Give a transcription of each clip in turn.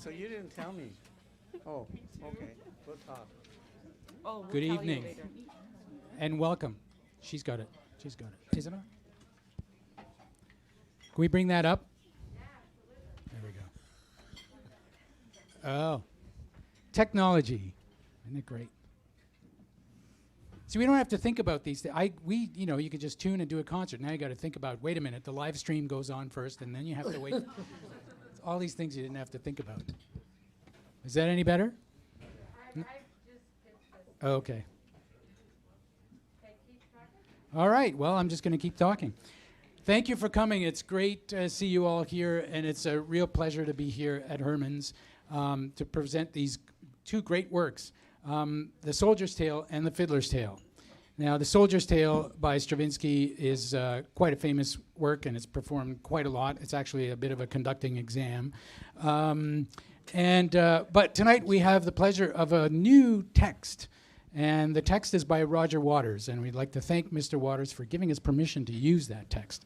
So you didn't tell me. Oh, okay. We'll talk. Oh, Good evening. And welcome. She's got it. She's got it. Is it on? Can we bring that up? There we go. Oh. Technology. Isn't it great? See, we don't have to think about these things. You could just tune and do a concert. Now you got to think about, wait a minute, the live stream goes on first, and then you have to wait. All these things you didn't have to think about. Is that any better? Okay. All right. Well, I'm just going to keep talking. Thank you for coming. It's great to see you all here, and it's a real pleasure to be here at Hermann's to present these two great works, The Soldier's Tale and The Fiddler's Tale. Now, The Soldier's Tale by Stravinsky is quite a famous work, and it's performed quite a lot. It's actually a bit of a conducting exam. But tonight we have the pleasure of a new text. And the text is by Roger Waters, and we'd like to thank Mr. Waters for giving us permission to use that text.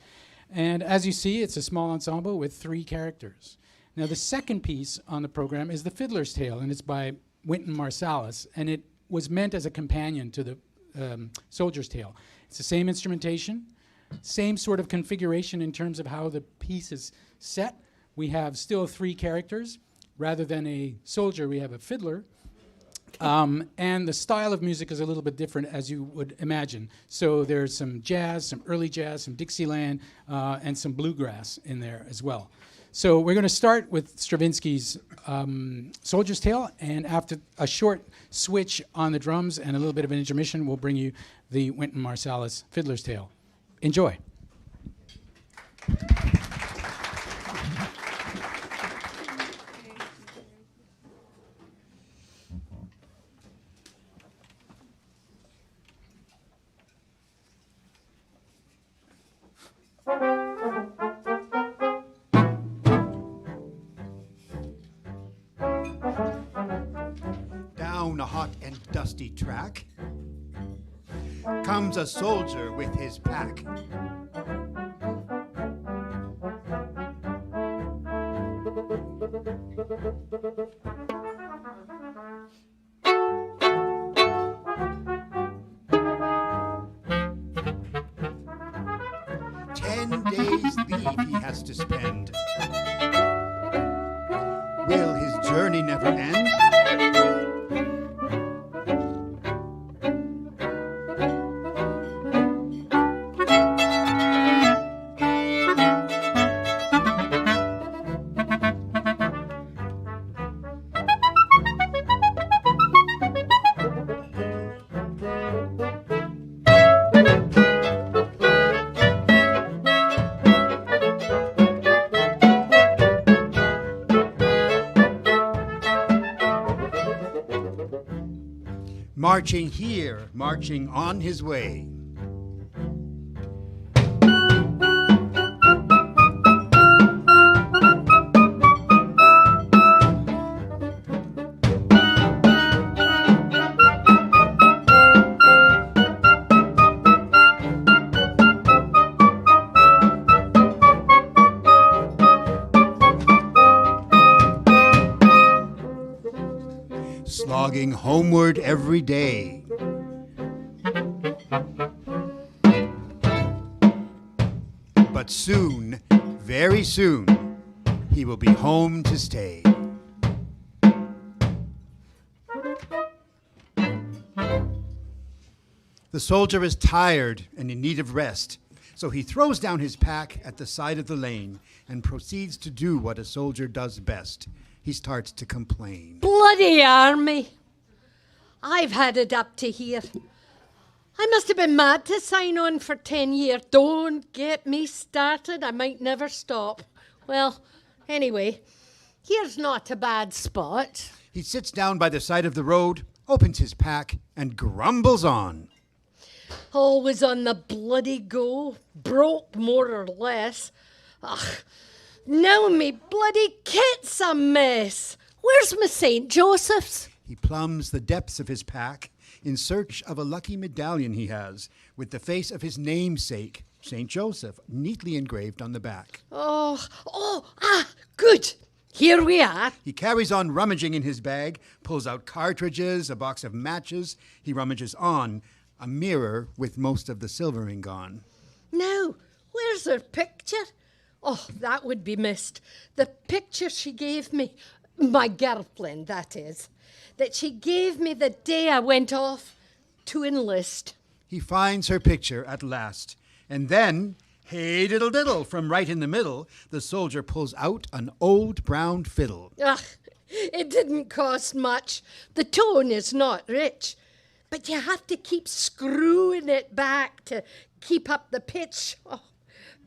And as you see, it's a small ensemble with 3 characters. Now, the second piece on the program is The Fiddler's Tale, and it's by Wynton Marsalis, and it was meant as a companion to the Soldier's Tale. It's the same instrumentation, same sort of configuration in terms of how the piece is set. We have still 3 characters. Rather than a soldier, we have a fiddler. And the style of music is a little bit different, as you would imagine. So there's some jazz, some early jazz, some Dixieland, and some bluegrass in there as well. So we're going to start with Stravinsky's Soldier's Tale, and after a short switch on the drums and a little bit of an intermission, we'll bring you the Wynton Marsalis Fiddler's Tale. Enjoy. Down a hot and dusty track comes a soldier with his pack. Leave he has to spend. Will his journey never end? Marching here, marching on his way. Slogging homeward every day. But soon, very soon, he will be home to stay. The soldier is tired and in need of rest, so he throws down his pack at the side of the lane and proceeds to do what a soldier does best. He starts to complain. Bloody army! I've had it up to here. I must have been mad to sign on for 10 years. Don't get me started. I might never stop. Well, anyway, here's not a bad spot. He sits down by the side of the road, opens his pack, and grumbles on. Always on the bloody go. Broke more or less. Ugh. Now me bloody kit's a mess. Where's my St. Joseph's? He plumbs the depths of his pack in search of a lucky medallion he has with the face of his namesake, St. Joseph, neatly engraved on the back. Good. Here we are. He carries on rummaging in his bag, pulls out cartridges, a box of matches. He rummages on, a mirror with most of the silvering gone. Now, where's her picture? Oh, that would be missed. The picture she gave me, my girlfriend, that is, that she gave me the day I went off to enlist. He finds her picture at last, and then, hey diddle diddle, from right in the middle, the soldier pulls out an old brown fiddle. Ugh, it didn't cost much. The tone is not rich, but you have to keep screwing it back to keep up the pitch. Oh,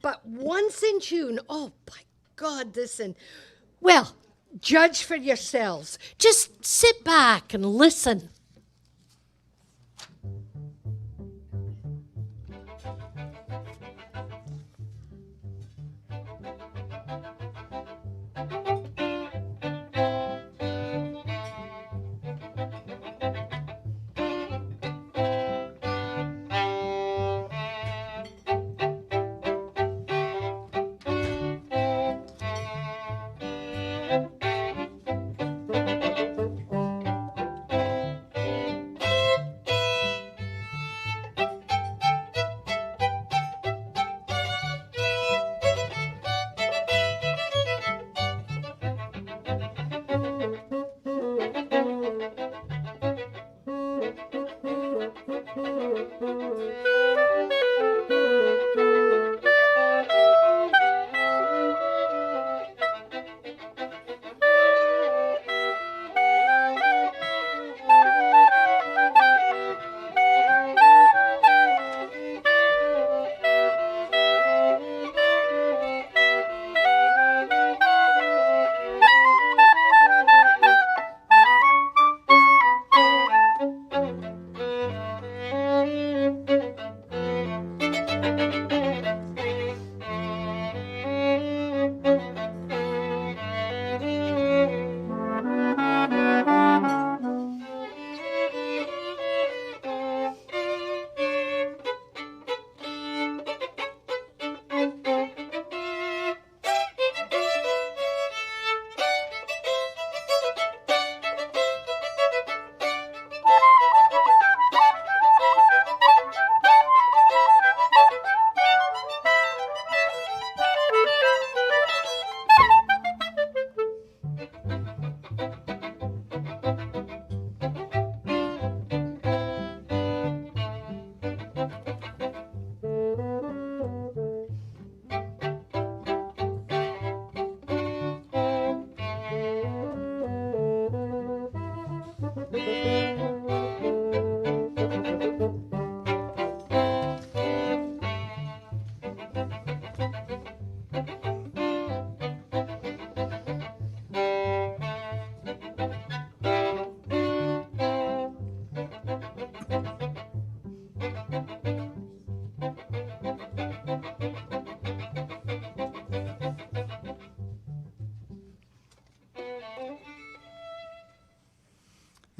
but once in tune, oh, by God, listen. Well, judge for yourselves. Just sit back and listen.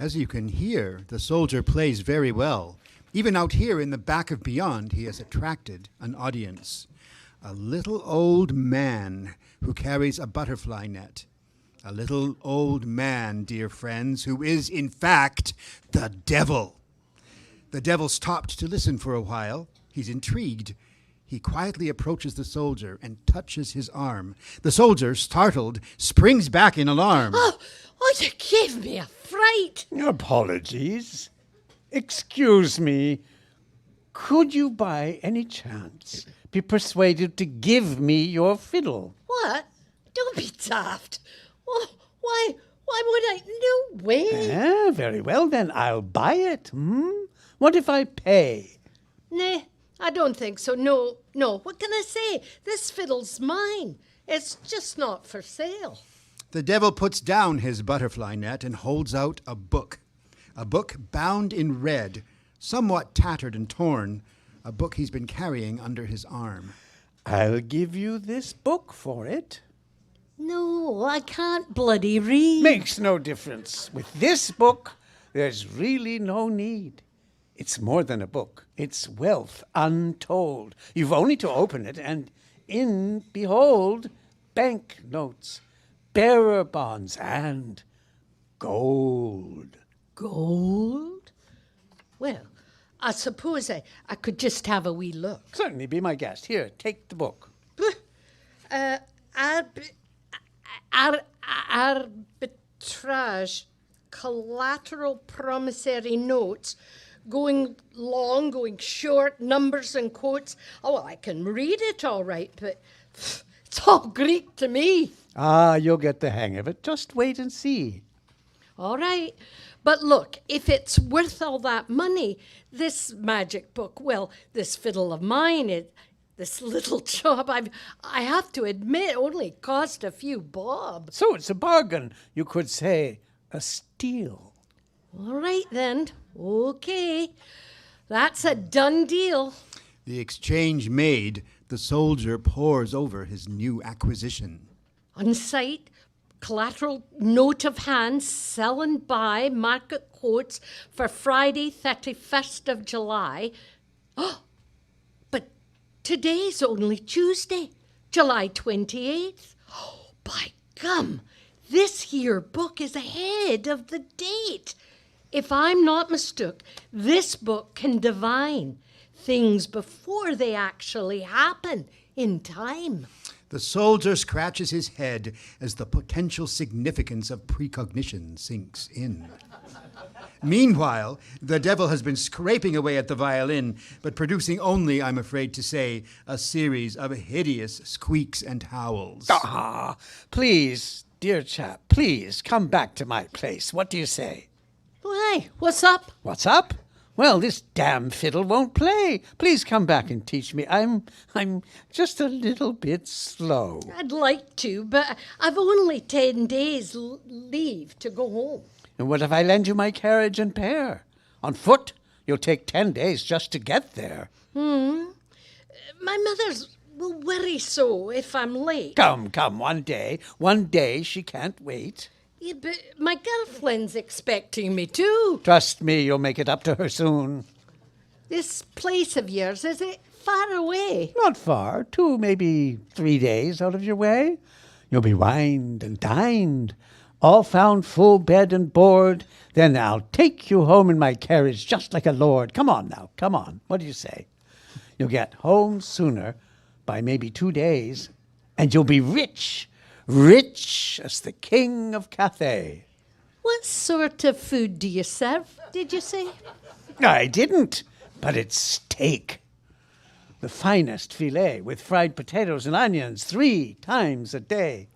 As you can hear, the soldier plays very well. Even out here in the back of Beyond, he has attracted an audience. A little old man who carries a butterfly net. A little old man, dear friends, who is, in fact, the devil. The devil stopped to listen for a while. He's intrigued. He quietly approaches the soldier and touches his arm. The soldier, startled, springs back in alarm. Oh, you gave me a fright. Apologies. Excuse me. Could you by any chance be persuaded to give me your fiddle? What? Don't be daft. Oh, why would I? No way. Very well, then I'll buy it. What if I pay? Nah, I don't think so. No. What can I say? This fiddle's mine. It's just not for sale. The devil puts down his butterfly net and holds out a book bound in red, somewhat tattered and torn, a book he's been carrying under his arm. I'll give you this book for it. No, I can't bloody read. Makes no difference. With this book, there's really no need. It's more than a book. It's wealth untold. You've only to open it, and behold, bank notes. bearer bonds, and gold. Gold? Well, I suppose I could just have a wee look. Certainly, be my guest. Here, take the book. Arbitrage, collateral promissory notes, going long, going short, numbers and quotes. Oh, well, I can read it all right, but it's all Greek to me. Ah, you'll get the hang of it. Just wait and see. All right. But look, if it's worth all that money, this magic book, well, this fiddle of mine, this little job, I have to admit, only cost a few bob. So it's a bargain. You could say a steal. All right, then. Okay. That's a done deal. The exchange made, the soldier pores over his new acquisition. On sight, collateral note of hand, sell and buy, market quotes for Friday, 31st of July. Oh, but today's only Tuesday, July 28th. Oh, by gum, this here book is ahead of the date. If I'm not mistook, this book can divine things before they actually happen in time. The soldier scratches his head as the potential significance of precognition sinks in. Meanwhile, the devil has been scraping away at the violin, but producing only, I'm afraid to say, a series of hideous squeaks and howls. Ah, please, dear chap, please come back to my place. What do you say? Why, what's up? What's up? Well, this damn fiddle won't play. Please come back and teach me. I'm just a little bit slow. I'd like to, but I've only 10 days leave to go home. And what if I lend you my carriage and pair? On foot, you'll take 10 days just to get there. My mother's will worry so if I'm late. Come, one day she can't wait. Yeah, but my girlfriend's expecting me too. Trust me, you'll make it up to her soon. This place of yours, is it far away? Not far, 2, maybe 3 days out of your way. You'll be wined and dined, all found full bed and board. Then I'll take you home in my carriage just like a lord. Come on now, come on. What do you say? You'll get home sooner, by maybe 2 days, and you'll be rich as the king of Cathay. What sort of food do you serve, did you say? I didn't, but it's steak. The finest filet with fried potatoes and onions 3 times a day.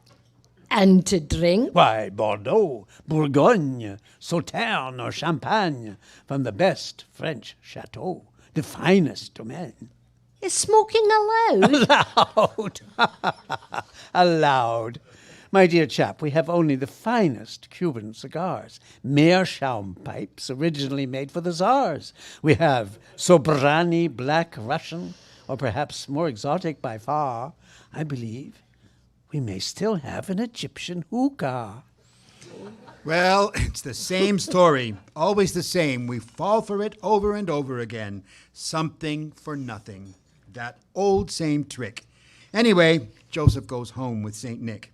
And to drink? Why, Bordeaux, Bourgogne, Sauternes, or Champagne from the best French chateau, the finest domain. Is smoking allowed? Allowed. Allowed. My dear chap, we have only the finest Cuban cigars. Meerschaum pipes, originally made for the Tsars. We have Sobrani Black Russian, or perhaps more exotic by far, I believe, we may still have an Egyptian hookah. Well, it's the same story. Always the same. We fall for it over and over again. Something for nothing. That old same trick. Anyway, Joseph goes home with St. Nick.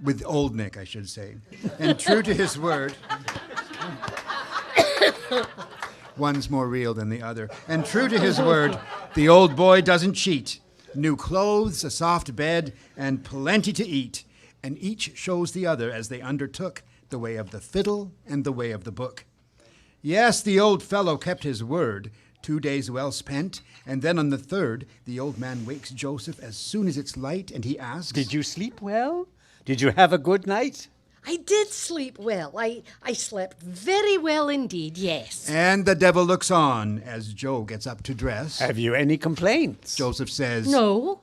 With Old Nick, I should say. And true to his word, one's more real than the other. And true to his word, the old boy doesn't cheat. New clothes, a soft bed, and plenty to eat. And each shows the other as they undertook the way of the fiddle and the way of the book. Yes, the old fellow kept his word. 2 days well spent, and then on the 3rd, the old man wakes Joseph as soon as it's light, and he asks, Did you sleep well? Did you have a good night? I did sleep well. I slept very well indeed, yes. And the devil looks on as Joe gets up to dress. Have you any complaints? Joseph says, No.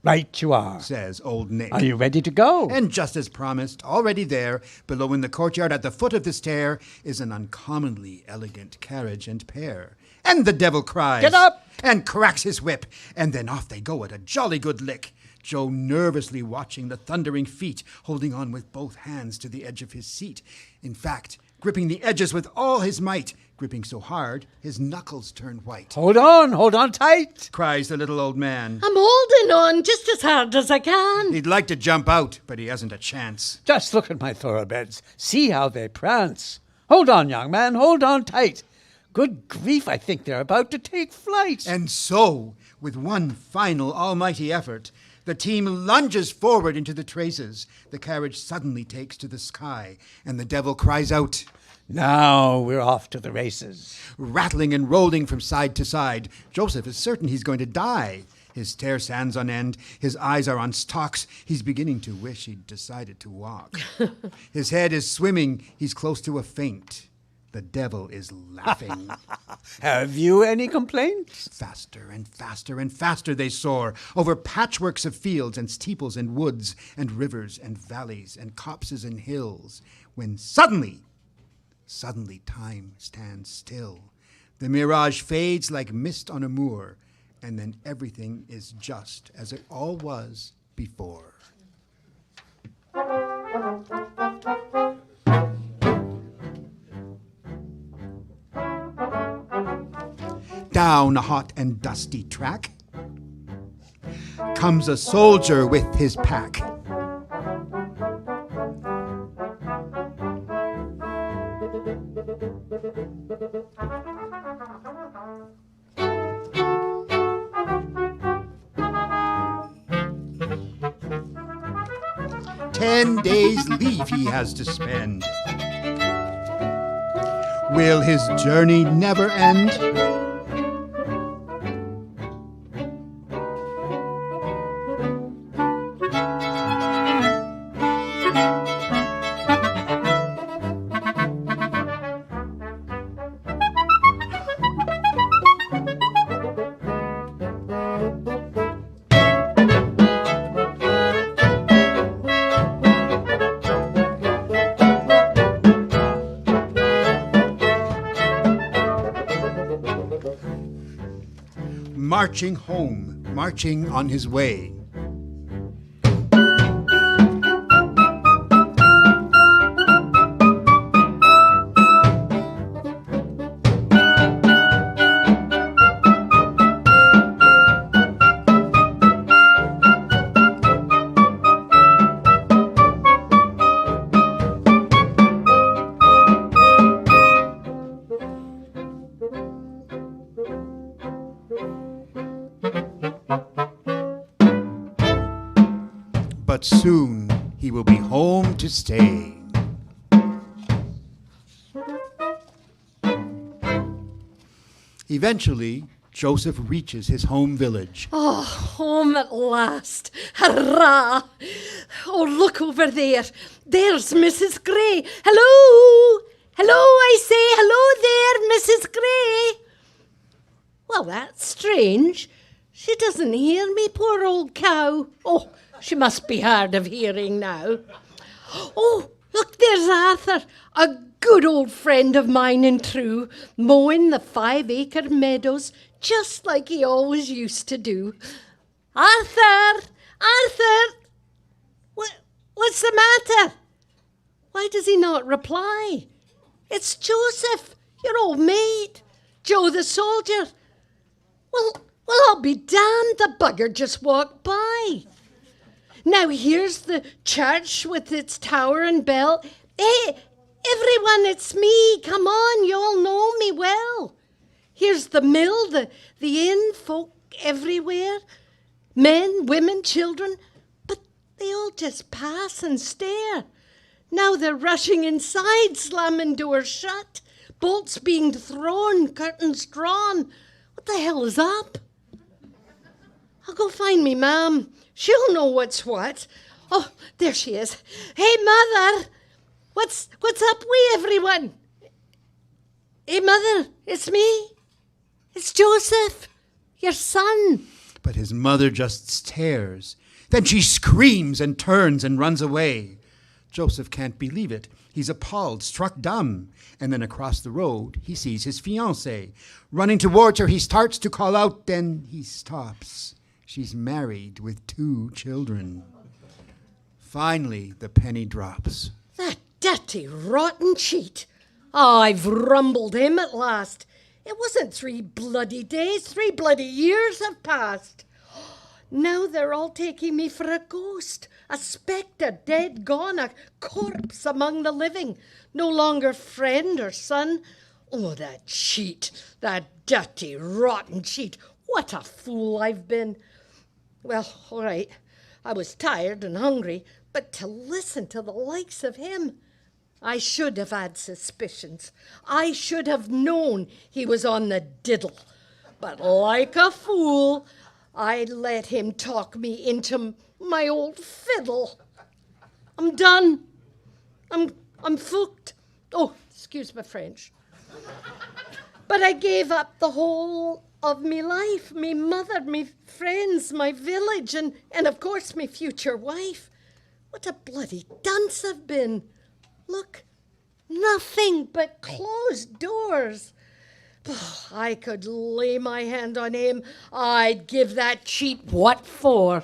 Right you are. says old Nick. Are you ready to go? And just as promised, already there, below in the courtyard at the foot of the stair, is an uncommonly elegant carriage and pair. And the devil cries, Get up! And cracks his whip, and then off they go at a jolly good lick. Joe nervously watching the thundering feet, holding on with both hands to the edge of his seat. In fact, gripping the edges with all his might, Gripping so hard, his knuckles turn white. Hold on tight. Cries the little old man. I'm holding on just as hard as I can. He'd like to jump out, but he hasn't a chance. Just look at my thoroughbreds. See how they prance. Hold on, young man, hold on tight. Good grief, I think they're about to take flight. And so, with one final almighty effort, the team lunges forward into the traces. The carriage suddenly takes to the sky, and the devil cries out. Now we're off to the races. Rattling and rolling from side to side, Joseph is certain he's going to die. His hair stands on end, his eyes are on stalks. He's beginning to wish he'd decided to walk. His head is swimming, he's close to a faint. The devil is laughing. Have you any complaints? Faster and faster and faster they soar, over patchworks of fields and steeples and woods and rivers and valleys and copses and hills, when suddenly time stands still. The mirage fades like mist on a moor, and then everything is just as it all was before. Down a hot and dusty track comes a soldier with his pack. Days leave he has to spend. Will his journey never end? Marching home, marching on his way. But soon he will be home to stay. Eventually, Joseph reaches his home village. Oh, home at last. Hurrah! Oh, look over there. There's Mrs. Gray. Hello! Hello, I say. Hello there, Mrs. Gray. Well, that's strange. She doesn't hear me, poor old cow. Oh, she must be hard of hearing now. Oh, look, there's Arthur, a good old friend of mine and true, mowing the 5-acre meadows just like he always used to do. Arthur! Arthur! What's the matter? Why does he not reply? It's Joseph, your old mate, Joe the soldier. Well, I'll be damned, the bugger just walked by. Now here's the church with its tower and bell. Hey, everyone, it's me. Come on, you all know me well. Here's the mill, the inn, folk everywhere. Men, women, children. But they all just pass and stare. Now they're rushing inside, slamming doors shut. Bolts being thrown, curtains drawn. What the hell is up? I'll go find me ma'am. She'll know what's what. Oh, there she is. Hey, Mother. What's up with everyone? Hey, Mother, it's me. It's Joseph, your son. But his mother just stares. Then she screams and turns and runs away. Joseph can't believe it. He's appalled, struck dumb. And then across the road, he sees his fiancée. Running towards her, he starts to call out, then he stops. She's married with 2 children. Finally, the penny drops. That dirty, rotten cheat. I've rumbled him at last. It wasn't 3 bloody days, 3 bloody years have passed. Now they're all taking me for a ghost, a spectre, dead gone, a corpse among the living, no longer friend or son. Oh, that cheat, that dirty, rotten cheat. What a fool I've been. Well, all right, I was tired and hungry, but to listen to the likes of him, I should have had suspicions. I should have known he was on the diddle. But like a fool, I let him talk me into my old fiddle. I'm done. I'm fucked. Oh, excuse my French. But I gave up the whole of me life, me mother, me friends, my village, and of course me future wife. What a bloody dunce I've been. Look, nothing but closed doors. I could lay my hand on him. I'd give that cheap what for.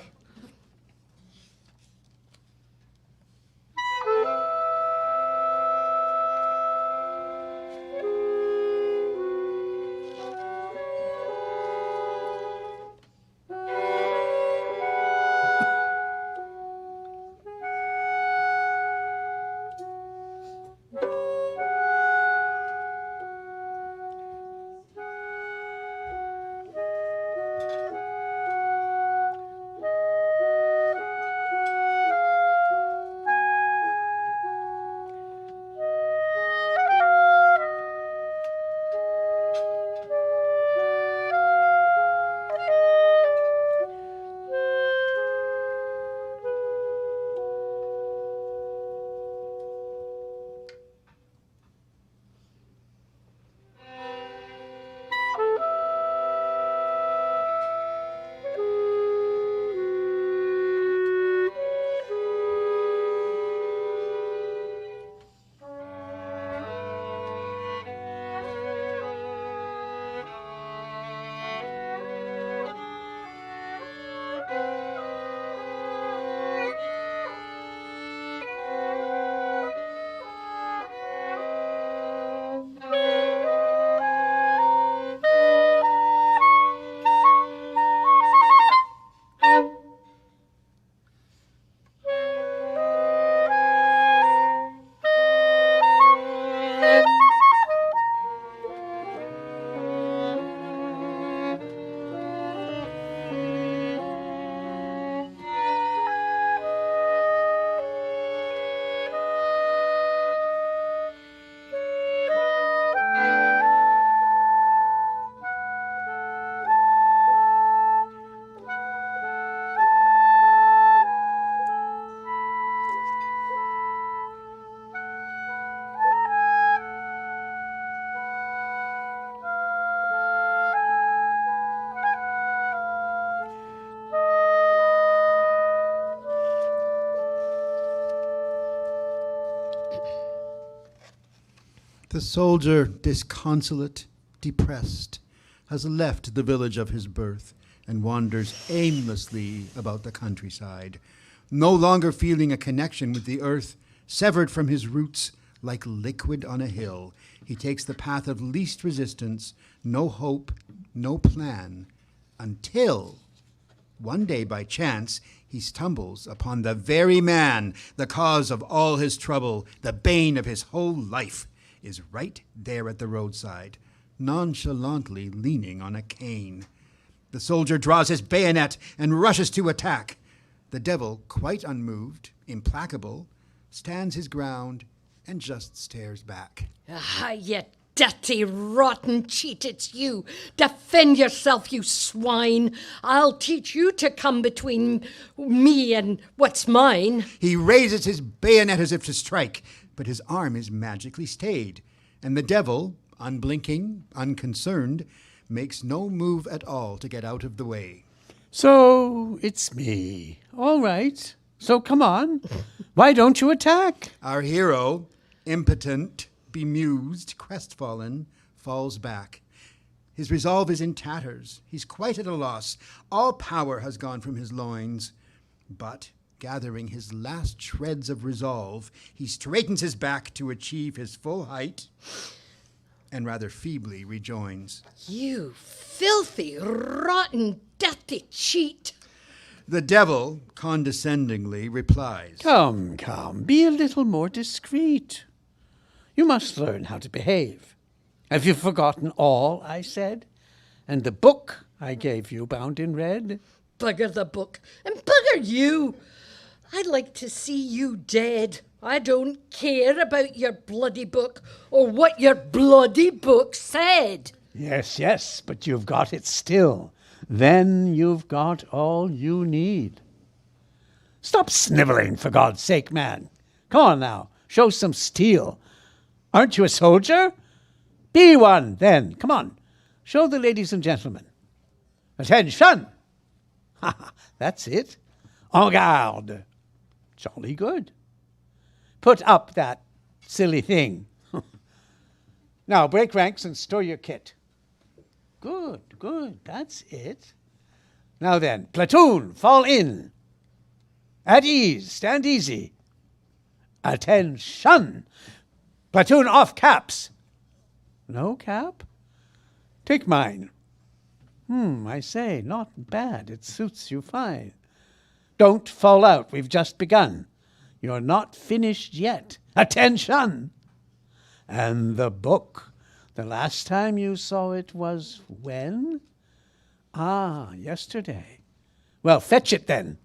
The soldier, disconsolate, depressed, has left the village of his birth and wanders aimlessly about the countryside, no longer feeling a connection with the earth, severed from his roots like liquid on a hill. He takes the path of least resistance, no hope, no plan, until one day by chance he stumbles upon the very man, the cause of all his trouble, the bane of his whole life, is right there at the roadside, nonchalantly leaning on a cane. The soldier draws his bayonet and rushes to attack. The devil, quite unmoved, implacable, stands his ground and just stares back. Ah, you dirty, rotten cheat, it's you. Defend yourself, you swine. I'll teach you to come between me and what's mine. He raises his bayonet as if to strike, but his arm is magically stayed, and the devil, unblinking, unconcerned, makes no move at all to get out of the way. So it's me. All right. So come on. Why don't you attack? Our hero, impotent, bemused, crestfallen, falls back. His resolve is in tatters. He's quite at a loss. All power has gone from his loins. But gathering his last shreds of resolve, he straightens his back to achieve his full height and rather feebly rejoins, You filthy, rotten, dirty cheat. The devil condescendingly replies, Come, be a little more discreet. You must learn how to behave. Have you forgotten all I said? And the book I gave you bound in red? Bugger the book, and bugger you. I'd like to see you dead. I don't care about your bloody book or what your bloody book said. Yes, but you've got it still. Then you've got all you need. Stop sniveling, for God's sake, man. Come on now, show some steel. Aren't you a soldier? Be one, then. Come on, show the ladies and gentlemen. Attention! That's it. En garde. Jolly good. Put up that silly thing. Now break ranks and stow your kit. Good. That's it. Now then, platoon, fall in. At ease, stand easy. Attention! Platoon off caps. No cap? Take mine. I say, not bad. It suits you fine. Don't fall out. We've just begun. You're not finished yet. Attention! And the book. The last time you saw it was when? Yesterday. Well, fetch it then.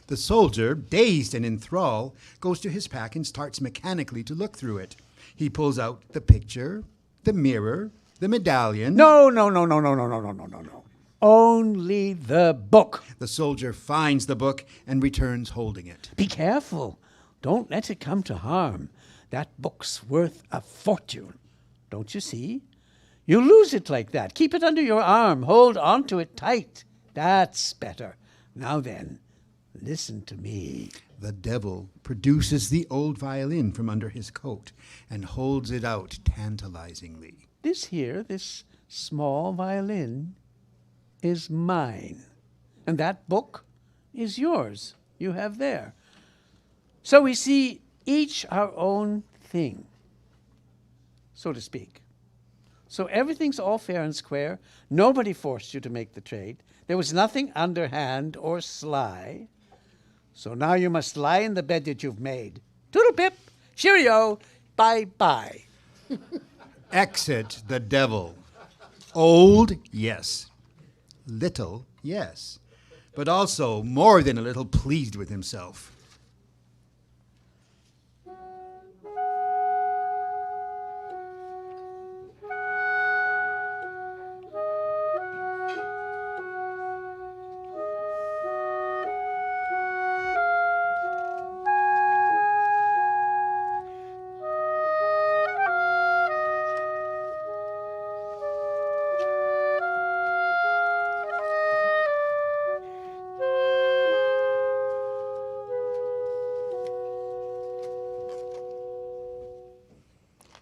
The soldier, dazed and in thrall, goes to his pack and starts mechanically to look through it. He pulls out the picture, the mirror, the medallion. No. Only the book. The soldier finds the book and returns holding it. Be careful. Don't let it come to harm. That book's worth a fortune. Don't you see? You lose it like that. Keep it under your arm. Hold on to it tight. That's better. Now then, listen to me. The devil produces the old violin from under his coat and holds it out tantalizingly. This small violin is mine. And that book is yours. You have there. So we see each our own thing, so to speak. So everything's all fair and square. Nobody forced you to make the trade. There was nothing underhand or sly. So now you must lie in the bed that you've made. Toodle-pip, cheerio, bye-bye. Exit the devil. Old, yes. Little, yes. But also more than a little pleased with himself.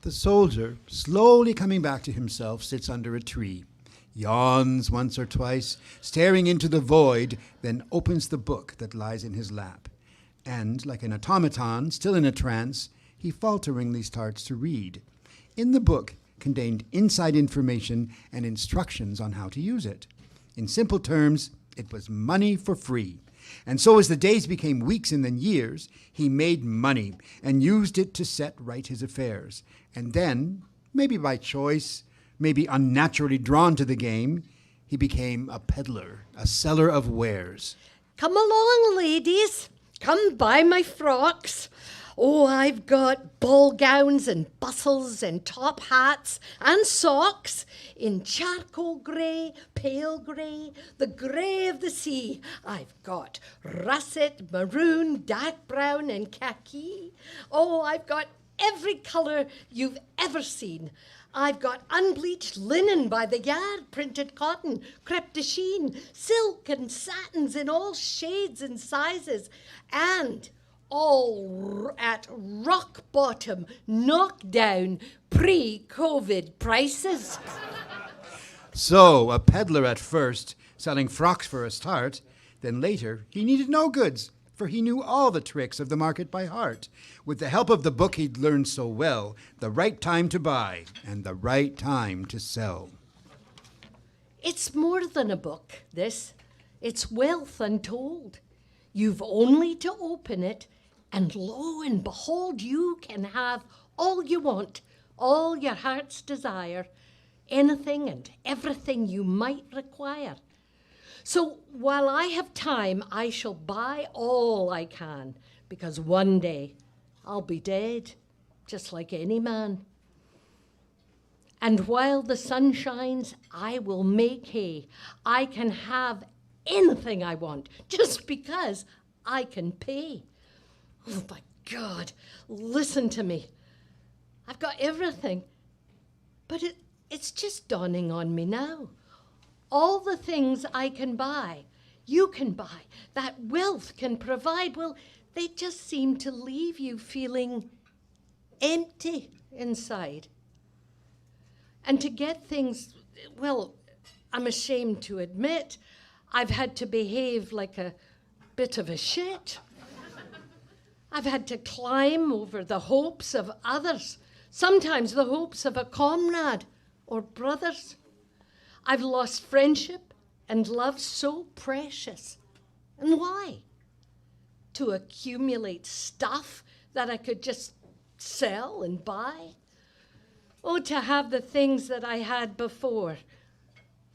The soldier, slowly coming back to himself, sits under a tree, yawns once or twice, staring into the void, then opens the book that lies in his lap. And, like an automaton, still in a trance, he falteringly starts to read. In the book contained inside information and instructions on how to use it. In simple terms, it was money for free. And so as the days became weeks and then years, he made money and used it to set right his affairs. And then, maybe by choice, maybe unnaturally drawn to the game, he became a peddler, a seller of wares. Come along, ladies. Come buy my frocks. Oh, I've got ball gowns and bustles and top hats and socks in charcoal grey, pale grey, the grey of the sea. I've got russet, maroon, dark brown and khaki. Oh, I've got every colour you've ever seen. I've got unbleached linen by the yard, printed cotton, crepe de chine, silk and satins in all shades and sizes, and all at rock bottom, knockdown, pre-COVID prices. So, a peddler at first, selling frocks for a start, then later he needed no goods. for he knew all the tricks of the market by heart. With the help of the book he'd learned so well, the right time to buy and the right time to sell. It's more than a book, this. It's wealth untold. You've only to open it, and lo and behold, you can have all you want, all your heart's desire, anything and everything you might require. So while I have time, I shall buy all I can, because one day I'll be dead, just like any man. And while the sun shines, I will make hay. I can have anything I want, just because I can pay. Oh my God, listen to me. I've got everything, but it's just dawning on me now. All the things I can buy, you can buy, that wealth can provide, well, they just seem to leave you feeling empty inside. And to get things, well, I'm ashamed to admit, I've had to behave like a bit of a shit. I've had to climb over the hopes of others, sometimes the hopes of a comrade or brothers. I've lost friendship and love so precious. And why? To accumulate stuff that I could just sell and buy? Oh, to have the things that I had before,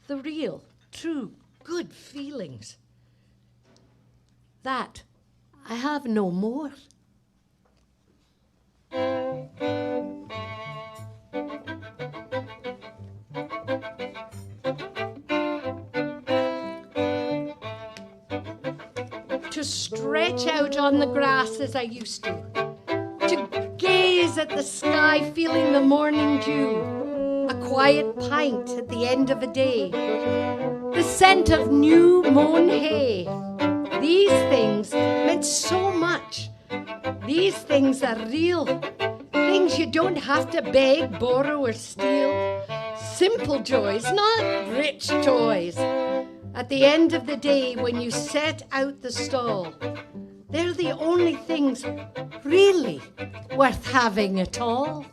the real, true, good feelings. That I have no more. To stretch out on the grass as I used to gaze at the sky feeling the morning dew, a quiet pint at the end of a day, the scent of new mown hay. These things meant so much. These things are real, things you don't have to beg, borrow, or steal. Simple joys, not rich toys. At the end of the day, when you set out the stall, they're the only things really worth having at all.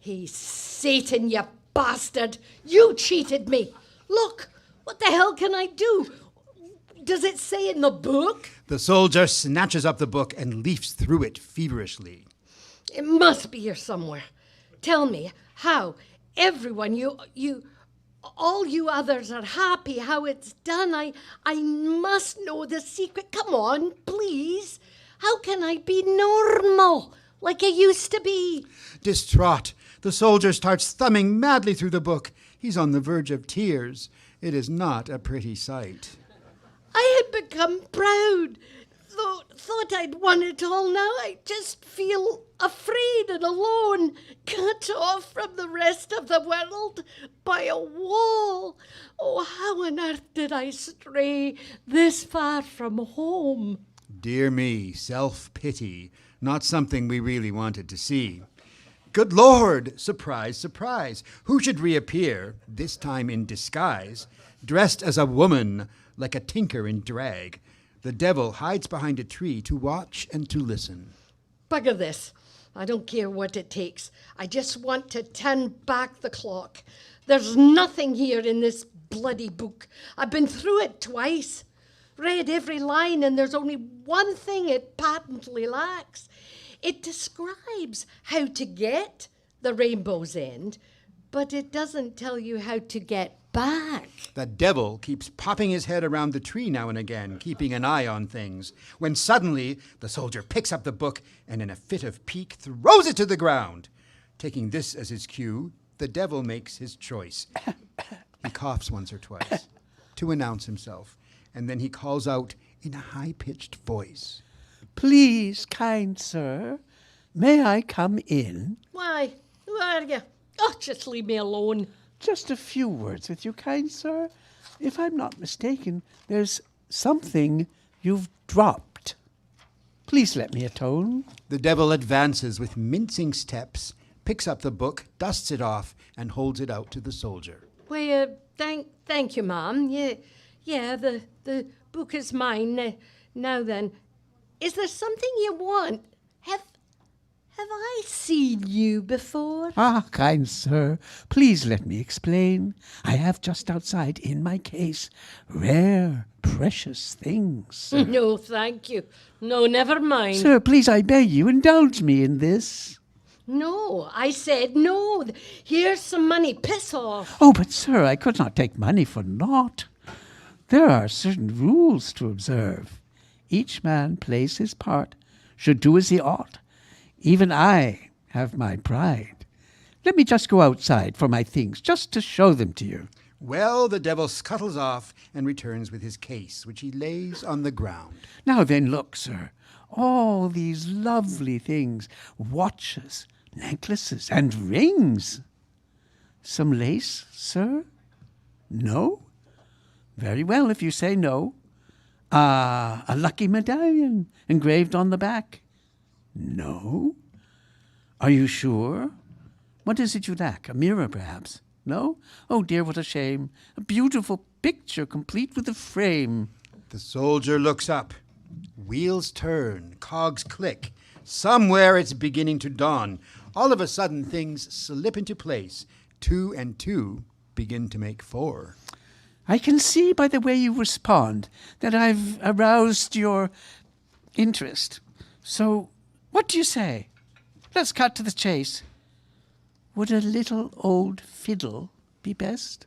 Hey, Satan, you bastard! You cheated me! Look, what the hell can I do? Does it say in the book? The soldier snatches up the book and leafs through it feverishly. It must be here somewhere. Tell me how everyone, all you others are happy, how it's done. I must know the secret. Come on, please. How can I be normal like I used to be? Distraught, the soldier starts thumbing madly through the book. He's on the verge of tears. It is not a pretty sight. I had become proud. Thought I'd won it all. Now I just feel afraid and alone, cut off from the rest of the world by a wall. Oh, how on earth did I stray this far from home? Dear me, self-pity, not something we really wanted to see. Good Lord! Surprise, surprise! Who should reappear, this time in disguise, dressed as a woman, like a tinker in drag? The devil hides behind a tree to watch and to listen. Bugger this. I don't care what it takes. I just want to turn back the clock. There's nothing here in this bloody book. I've been through it twice, read every line, and there's only one thing it patently lacks. It describes how to get the rainbow's end, but it doesn't tell you how to get back. The devil keeps popping his head around the tree now and again, keeping an eye on things, when suddenly the soldier picks up the book and in a fit of pique throws it to the ground. Taking this as his cue, the devil makes his choice. He coughs once or twice to announce himself, and then he calls out in a high-pitched voice, Please, kind sir, may I come in? Why, who are you? Oh, just leave me alone. Just a few words with you, kind sir. If I'm not mistaken, there's something you've dropped. Please let me atone. The devil advances with mincing steps, picks up the book, dusts it off, and holds it out to the soldier. Well, thank you, ma'am. Yeah, the book is mine. Now then, is there something you want? Have I seen you before? Ah, kind sir, please let me explain. I have just outside in my case rare, precious things. No, thank you. No, never mind. Sir, please, I beg you, indulge me in this. No, I said no. Here's some money. Piss off. Oh, but sir, I could not take money for naught. There are certain rules to observe. Each man plays his part, should do as he ought. Even I have my pride. Let me just go outside for my things, just to show them to you. Well, the devil scuttles off and returns with his case, which he lays on the ground. Now then, look, sir, all these lovely things, watches, necklaces, and rings. Some lace, sir? No? Very well, if you say no. A lucky medallion engraved on the back. No? Are you sure? What is it you lack? A mirror, perhaps? No? Oh, dear, what a shame. A beautiful picture, complete with a frame. The soldier looks up. Wheels turn, cogs click. Somewhere it's beginning to dawn. All of a sudden, things slip into place. 2 and 2 begin to make 4. I can see by the way you respond that I've aroused your interest. So, what do you say? Let's cut to the chase. Would a little old fiddle be best?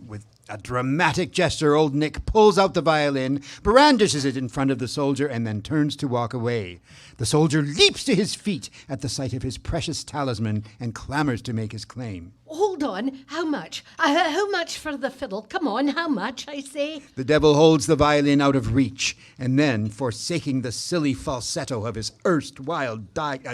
With a dramatic gesture, old Nick pulls out the violin, brandishes it in front of the soldier, and then turns to walk away. The soldier leaps to his feet at the sight of his precious talisman and clamors to make his claim. Hold on. How much? How much for the fiddle? Come on, how much, I say? The devil holds the violin out of reach, and then, forsaking the silly falsetto of his erstwhile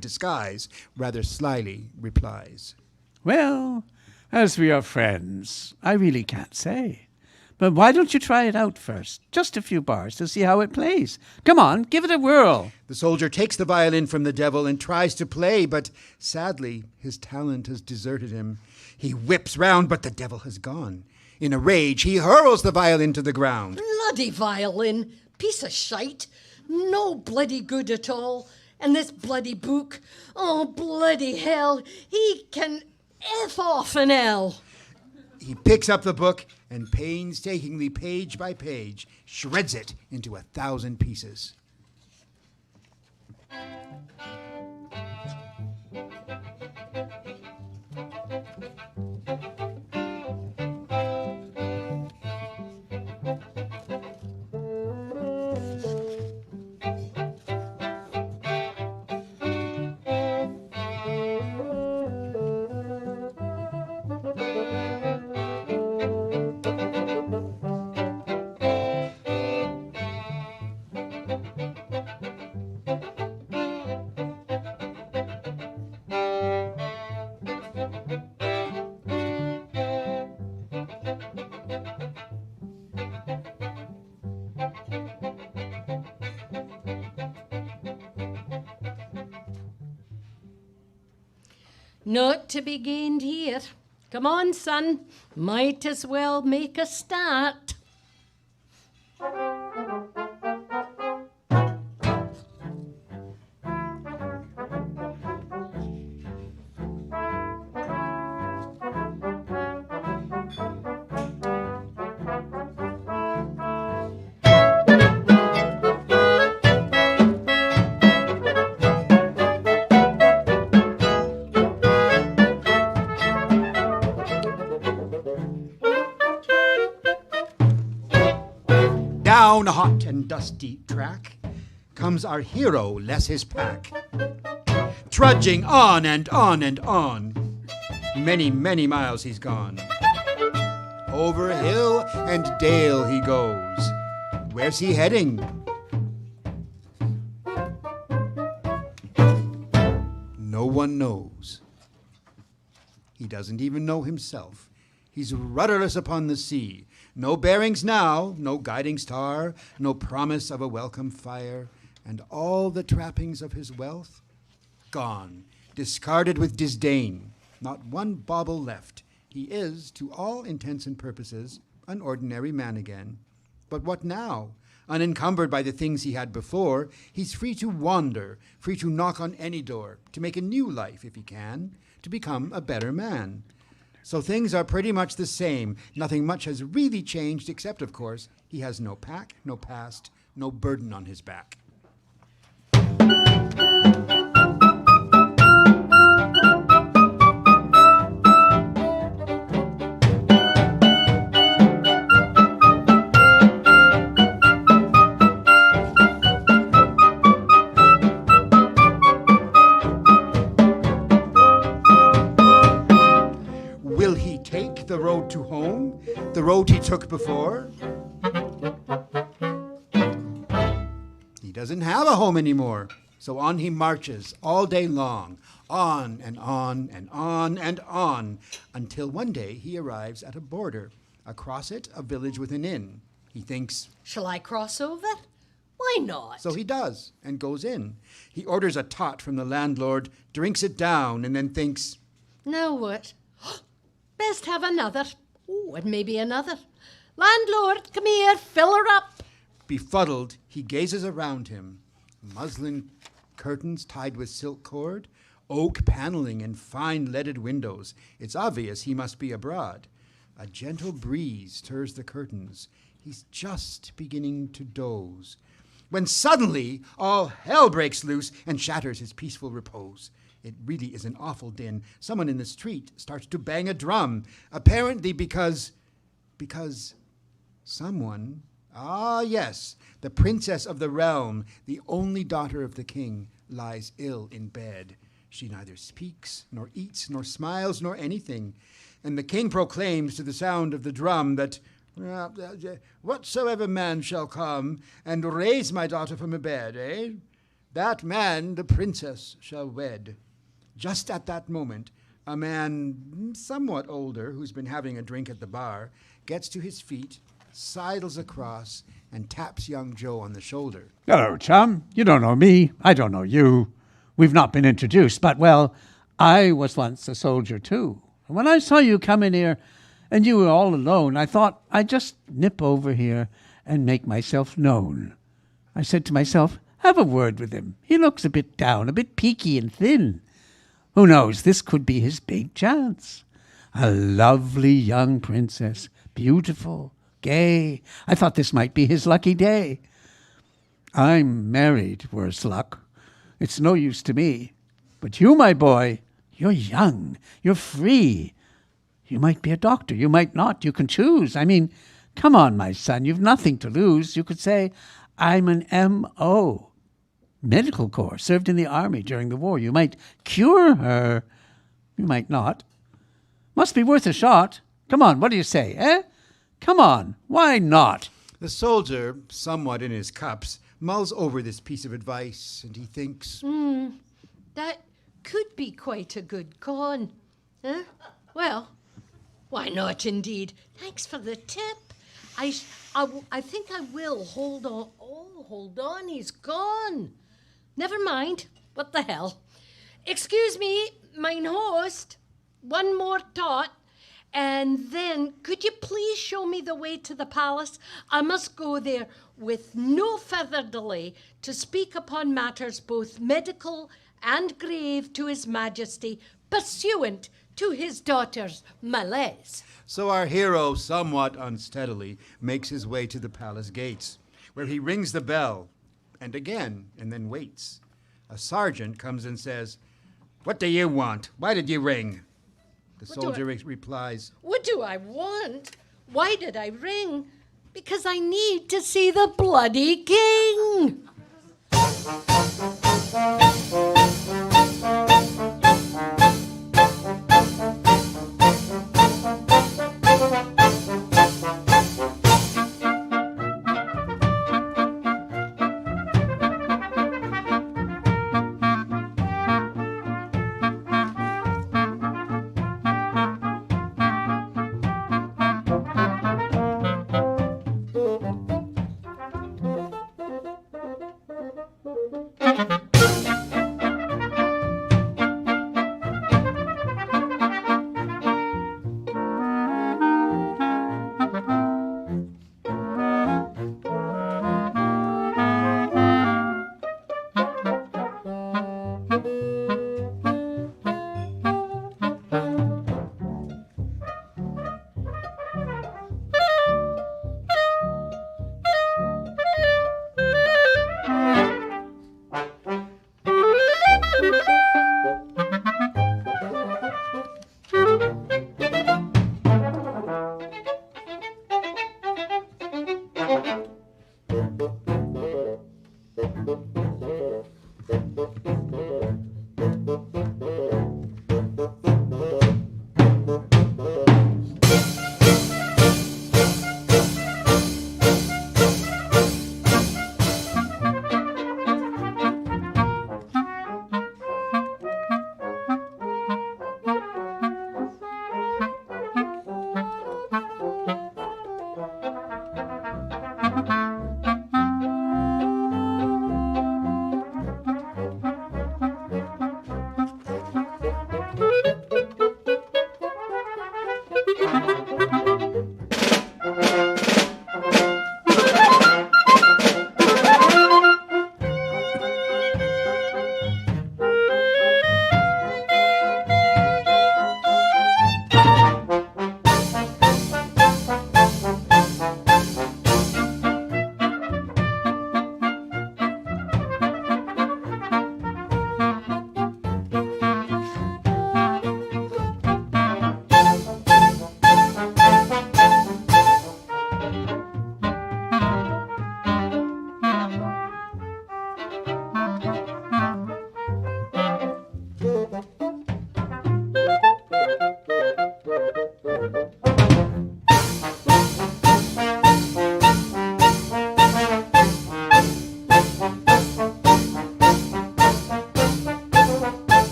disguise, rather slyly replies, Well, as we are friends, I really can't say. But why don't you try it out first? Just a few bars to see how it plays. Come on, give it a whirl. The soldier takes the violin from the devil and tries to play, but sadly his talent has deserted him. He whips round, but the devil has gone. In a rage, he hurls the violin to the ground. Bloody violin. Piece of shite. No bloody good at all. And this bloody book. Oh, bloody hell. He can F off an L. He picks up the book and painstakingly, page by page, shreds it into 1,000 pieces. Not to be gained here. Come on, son. Might as well make a start. Down a hot and dusty track comes our hero, less his pack. Trudging on and on and on, many, many miles he's gone. Over hill and dale he goes. Where's he heading? No one knows. He doesn't even know himself. He's rudderless upon the sea. No bearings now, no guiding star, no promise of a welcome fire, and all the trappings of his wealth gone, discarded with disdain. Not one bauble left. He is, to all intents and purposes, an ordinary man again. But what now? Unencumbered by the things he had before, he's free to wander, free to knock on any door, to make a new life if he can, to become a better man. So things are pretty much the same. Nothing much has really changed, except, of course, he has no pack, no past, no burden on his back. Will he take the road to home, the road he took before? He doesn't have a home anymore, so on he marches all day long, on and on and on and on, until one day he arrives at a border. Across it, a village with an inn. He thinks, Shall I cross over? Why not? so he does, and goes in. He orders a tot from the landlord, drinks it down, and then thinks, Now what? Best have another. Oh, and maybe another. Landlord, come here, fill her up. befuddled, he gazes around him. Muslin curtains tied with silk cord, oak paneling and fine leaded windows. It's obvious he must be abroad. A gentle breeze stirs the curtains. He's just beginning to doze, when suddenly all hell breaks loose and shatters his peaceful repose. It really is an awful din. Someone in the street starts to bang a drum, apparently because someone, yes, the princess of the realm, the only daughter of the king, lies ill in bed. She neither speaks, nor eats, nor smiles, nor anything. And the king proclaims to the sound of the drum that whatsoever man shall come and raise my daughter from her bed, that man the princess shall wed. Just at that moment, a man somewhat older, who's been having a drink at the bar, gets to his feet, sidles across, and taps young Joe on the shoulder. Hello, chum. You don't know me. I don't know you. We've not been introduced, but, well, I was once a soldier, too. And when I saw you come in here and you were all alone, I thought I'd just nip over here and make myself known. I said to myself, have a word with him. He looks a bit down, a bit peaky and thin. Who knows, this could be his big chance. A lovely young princess, beautiful, gay. I thought this might be his lucky day. I'm married, worse luck. It's no use to me. But you, my boy, you're young, you're free. You might be a doctor, you might not, you can choose. I mean, come on, my son, you've nothing to lose. You could say, I'm an M.O., medical corps, served in the army during the war. You might cure her, you might not. Must be worth a shot. Come on, what do you say, eh? Come on, why not? The soldier, somewhat in his cups, mulls over this piece of advice, and he thinks, That could be quite a good con. Huh? Well, why not indeed? Thanks for the tip. I think I will. Hold on. Oh, hold on. He's gone. Never mind. What the hell? Excuse me, mine host. One more tot. And then, could you please show me the way to the palace? I must go there with no further delay to speak upon matters both medical and grave to His Majesty, pursuant to his daughter's malaise. So our hero, somewhat unsteadily, makes his way to the palace gates, where he rings the bell, and again, and then waits. A sergeant comes and says, "What do you want? Why did you ring?" The soldier replies, What do I want? Why did I ring? Because I need to see the bloody king.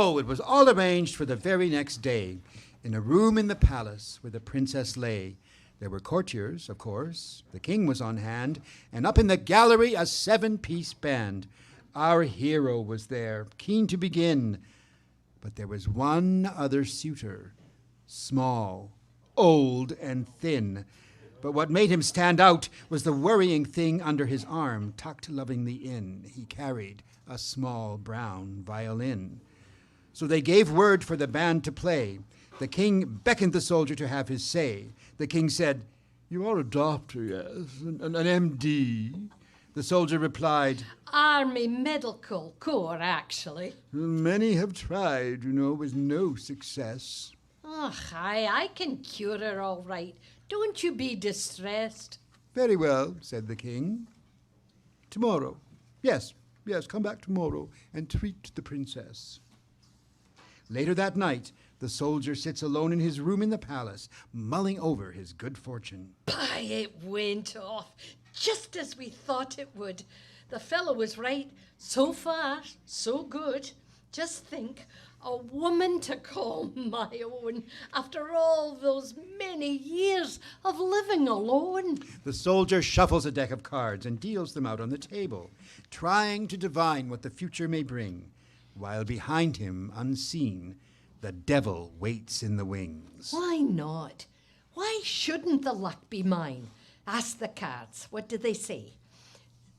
So it was all arranged for the very next day, in a room in the palace where the princess lay. There were courtiers, of course. The king was on hand, and up in the gallery a 7-piece band. Our hero was there, keen to begin. But there was one other suitor, small, old, and thin. But what made him stand out was the worrying thing under his arm, tucked lovingly in. He carried a small brown violin. So they gave word for the band to play. The king beckoned the soldier to have his say. The king said, "You are a doctor, yes, an MD." The soldier replied, Army Medical Corps, actually. "Many have tried, with no success." Oh, I can cure her all right. Don't you be distressed. "Very well," said the king. "Tomorrow. Yes, come back tomorrow and treat the princess." Later that night, the soldier sits alone in his room in the palace, mulling over his good fortune. By it went off, just as we thought it would. The fellow was right. So far, so good. Just think, a woman to call my own after all those many years of living alone. The soldier shuffles a deck of cards and deals them out on the table, trying to divine what the future may bring, while behind him, unseen, the devil waits in the wings. Why not? Why shouldn't the luck be mine? Ask the cards. What do they say?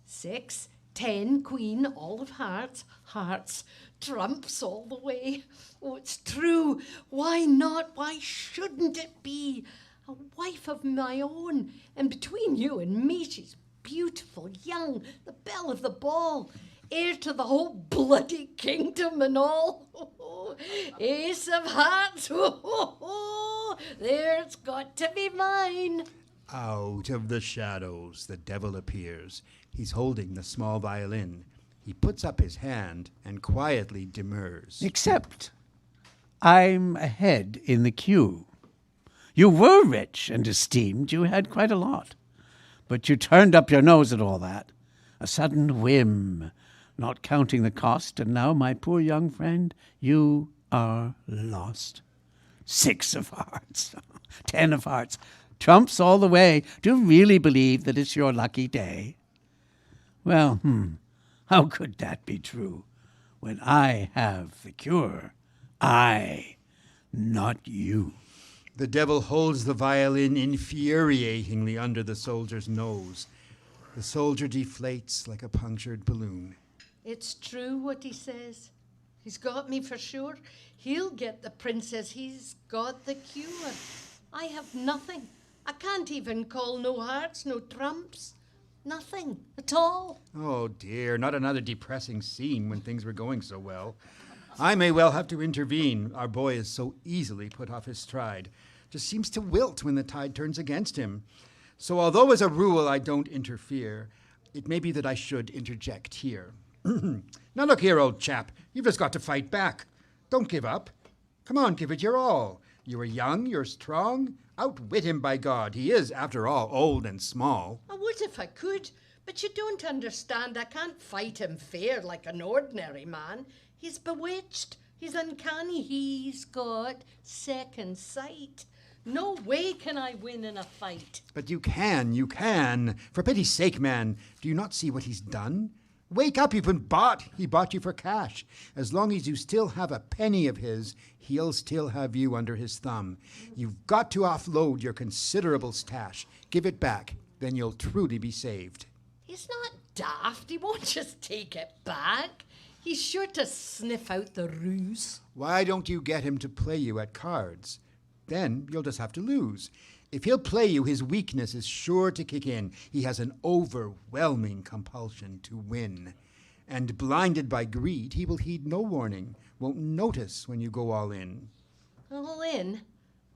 6, 10, Queen, all of hearts, hearts, trumps all the way. Oh, it's true. Why not? Why shouldn't it be? A wife of my own. And between you and me, she's beautiful, young, the belle of the ball, heir to the whole bloody kingdom and all. Ace of hearts, there's got to be mine. Out of the shadows, the devil appears. He's holding the small violin. He puts up his hand and quietly demurs. Except I'm ahead in the queue. You were rich and esteemed. You had quite a lot. But you turned up your nose at all that. A sudden whim, not counting the cost, and now, my poor young friend, you are lost. 6 of hearts, 10 of hearts, trumps all the way. Do you really believe that it's your lucky day? Well, how could that be true when I have the cure? I, not you. The devil holds the violin infuriatingly under the soldier's nose. The soldier deflates like a punctured balloon. It's true what he says. He's got me for sure. He'll get the princess. He's got the cure. I have nothing. I can't even call no hearts, no trumps. Nothing at all. Oh dear, not another depressing scene when things were going so well. I may well have to intervene. Our boy is so easily put off his stride. Just seems to wilt when the tide turns against him. So although as a rule I don't interfere, it may be that I should interject here. Now look here, old chap, you've just got to fight back. Don't give up. Come on, give it your all. You are young, you're strong. Outwit him, by God. He is, after all, old and small. I would if I could, but you don't understand. I can't fight him fair like an ordinary man. He's bewitched. He's uncanny. He's got second sight. No way can I win in a fight. But you can. For pity's sake, man, do you not see what he's done? Wake up, you've been bought. He bought you for cash. As long as you still have a penny of his, he'll still have you under his thumb. You've got to offload your considerable stash. Give it back, then you'll truly be saved. He's not daft. He won't just take it back. He's sure to sniff out the ruse. Why don't you get him to play you at cards? Then you'll just have to lose. If he'll play you, his weakness is sure to kick in. He has an overwhelming compulsion to win. And blinded by greed, he will heed no warning, won't notice when you go all in. All in?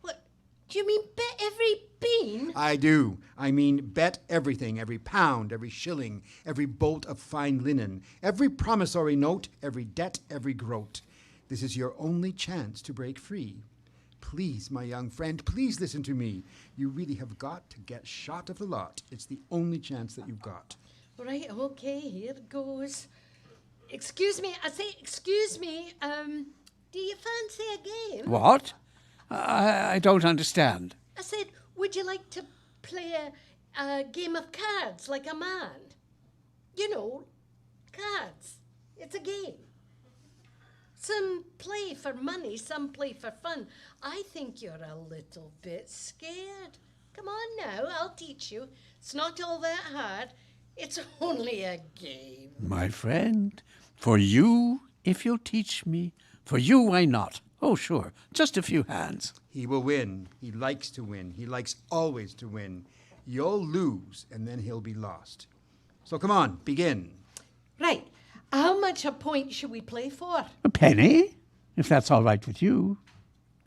What? Do you mean bet every bean? I do. I mean bet everything, every pound, every shilling, every bolt of fine linen, every promissory note, every debt, every groat. This is your only chance to break free. Please, my young friend, please listen to me. You really have got to get shot of the lot. It's the only chance that you've got. Right, okay, here it goes. Excuse me, I say excuse me. Do you fancy a game? What? I don't understand. I said, would you like to play a game of cards like a man? You know, cards. It's a game. Some play for money, some play for fun. I think you're a little bit scared. Come on now, I'll teach you. It's not all that hard. It's only a game. My friend, for you, if you'll teach me. For you, why not? Oh, sure, just a few hands. He will win. He likes to win. He likes always to win. You'll lose, and then he'll be lost. So come on, begin. Right. How much a point should we play for? A penny, if that's all right with you.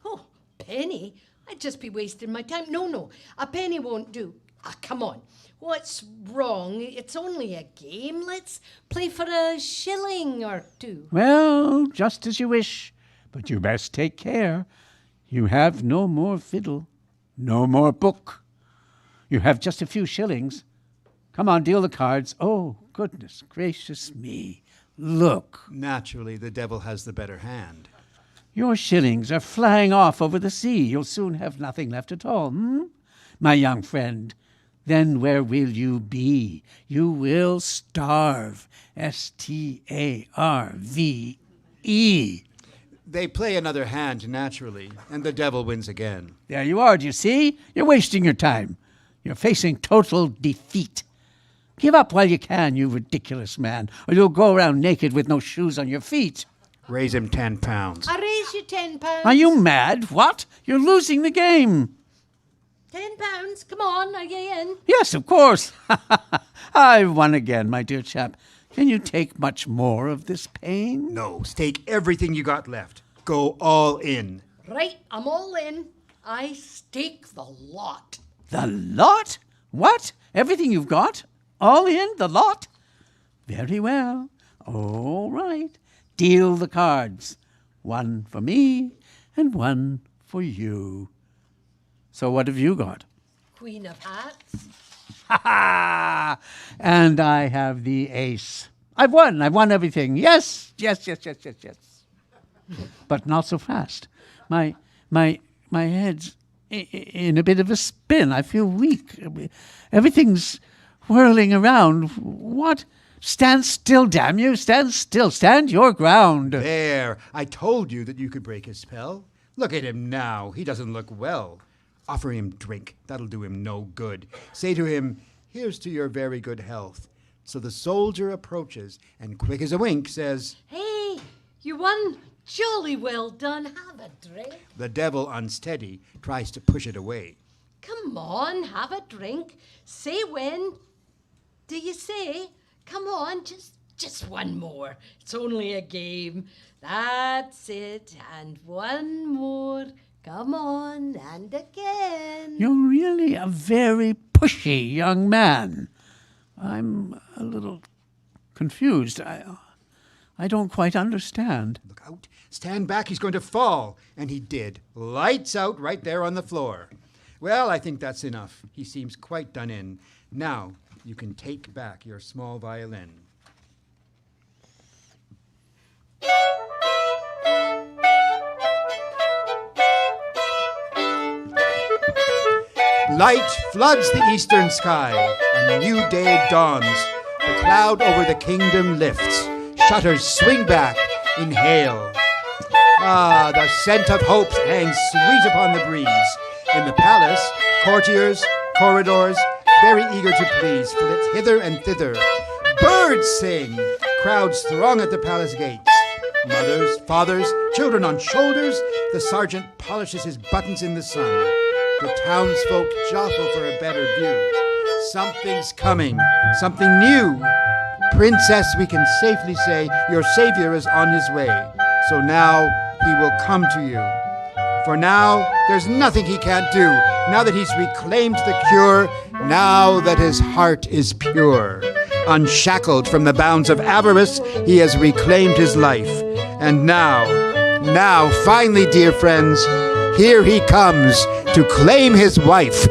Oh, penny? I'd just be wasting my time. No, a penny won't do. Ah, come on. What's wrong? It's only a game. Let's play for a shilling or two. Well, just as you wish, but you best take care. You have no more fiddle, no more book. You have just a few shillings. Come on, deal the cards. Oh, goodness gracious me. Look. Naturally, the devil has the better hand. Your shillings are flying off over the sea. You'll soon have nothing left at all, my young friend? Then where will you be? You will starve. S-T-A-R-V-E. They play another hand naturally, and the devil wins again. There you are, do you see? You're wasting your time. You're facing total defeat. Give up while you can, you ridiculous man, or you'll go around naked with no shoes on your feet. Raise him 10 pounds. I raise you £10. Are you mad? What? You're losing the game. £10? Come on, are you in? Yes, of course. I've won again, my dear chap. Can you take much more of this pain? No, stake everything you got left. Go all in. Right, I'm all in. I stake the lot. The lot? What? Everything you've got? All in? The lot? Very well. All right. Deal the cards. One for me and one for you. So what have you got? Queen of Hearts. Ha ha! And I have the ace. I've won everything. Yes. But not so fast. My head's in a bit of a spin. I feel weak. Everything's whirling around. What? Stand still, damn you. Stand still. Stand your ground. There. I told you that you could break his spell. Look at him now. He doesn't look well. Offer him drink. That'll do him no good. Say to him, here's to your very good health. So the soldier approaches and quick as a wink says, Hey, you won. Jolly well done. Have a drink. the devil, unsteady, tries to push it away. Come on, have a drink. Say when. Do you say? Come on, just one more. It's only a game. That's it. And one more. Come on, and again. You're really a very pushy young man. I'm a little confused. I don't quite understand. Look out. Stand back. He's going to fall. And he did. Lights out right there on the floor. Well, I think that's enough. He seems quite done in. Now, you can take back your small violin. Light floods the eastern sky. A new day dawns. The cloud over the kingdom lifts. Shutters swing back. Inhale. Ah, the scent of hope hangs sweet upon the breeze. In the palace, courtiers, corridors, very eager to please, flit hither and thither. Birds sing. Crowds throng at the palace gates. Mothers, fathers, children on shoulders. The sergeant polishes his buttons in the sun. The townsfolk jostle for a better view. Something's coming, something new. Princess, we can safely say, your savior is on his way. So now he will come to you. For now, there's nothing he can't do. Now that he's reclaimed the cure, now that his heart is pure. Unshackled from the bounds of avarice, he has reclaimed his life. And now, finally, dear friends, here he comes to claim his wife.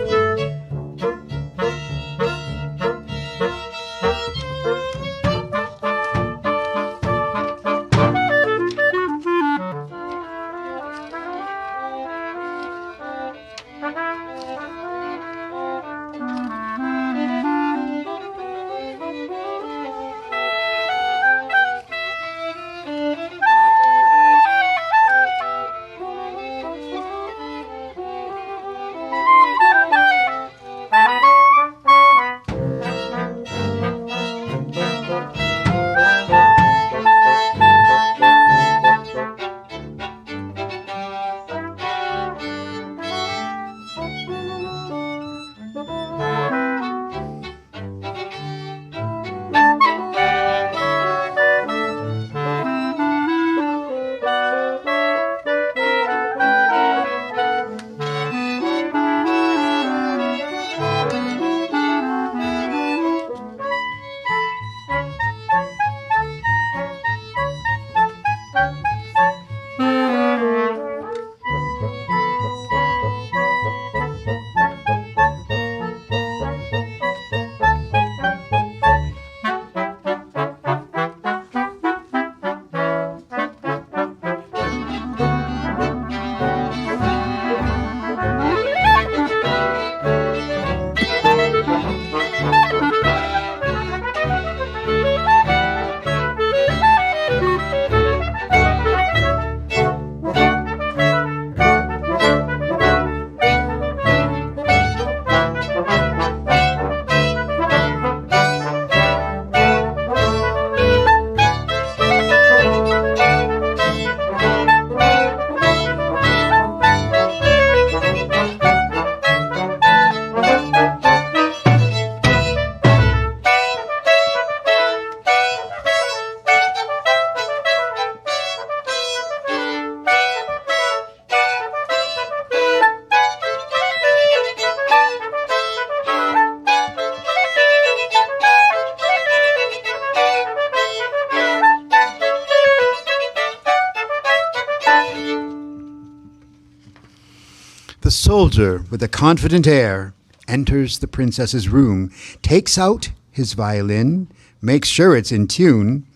The soldier, with a confident air, enters the princess's room, takes out his violin, makes sure it's in tune,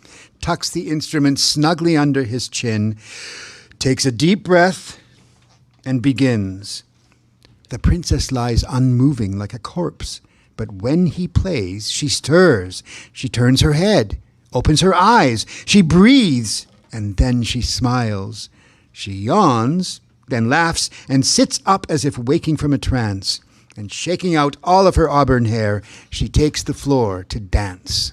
tucks the instrument snugly under his chin, takes a deep breath, and begins. The princess lies unmoving like a corpse, but when he plays, she stirs. She turns her head, opens her eyes, she breathes, and then she smiles. She yawns, then laughs, and sits up as if waking from a trance. And shaking out all of her auburn hair, she takes the floor to dance.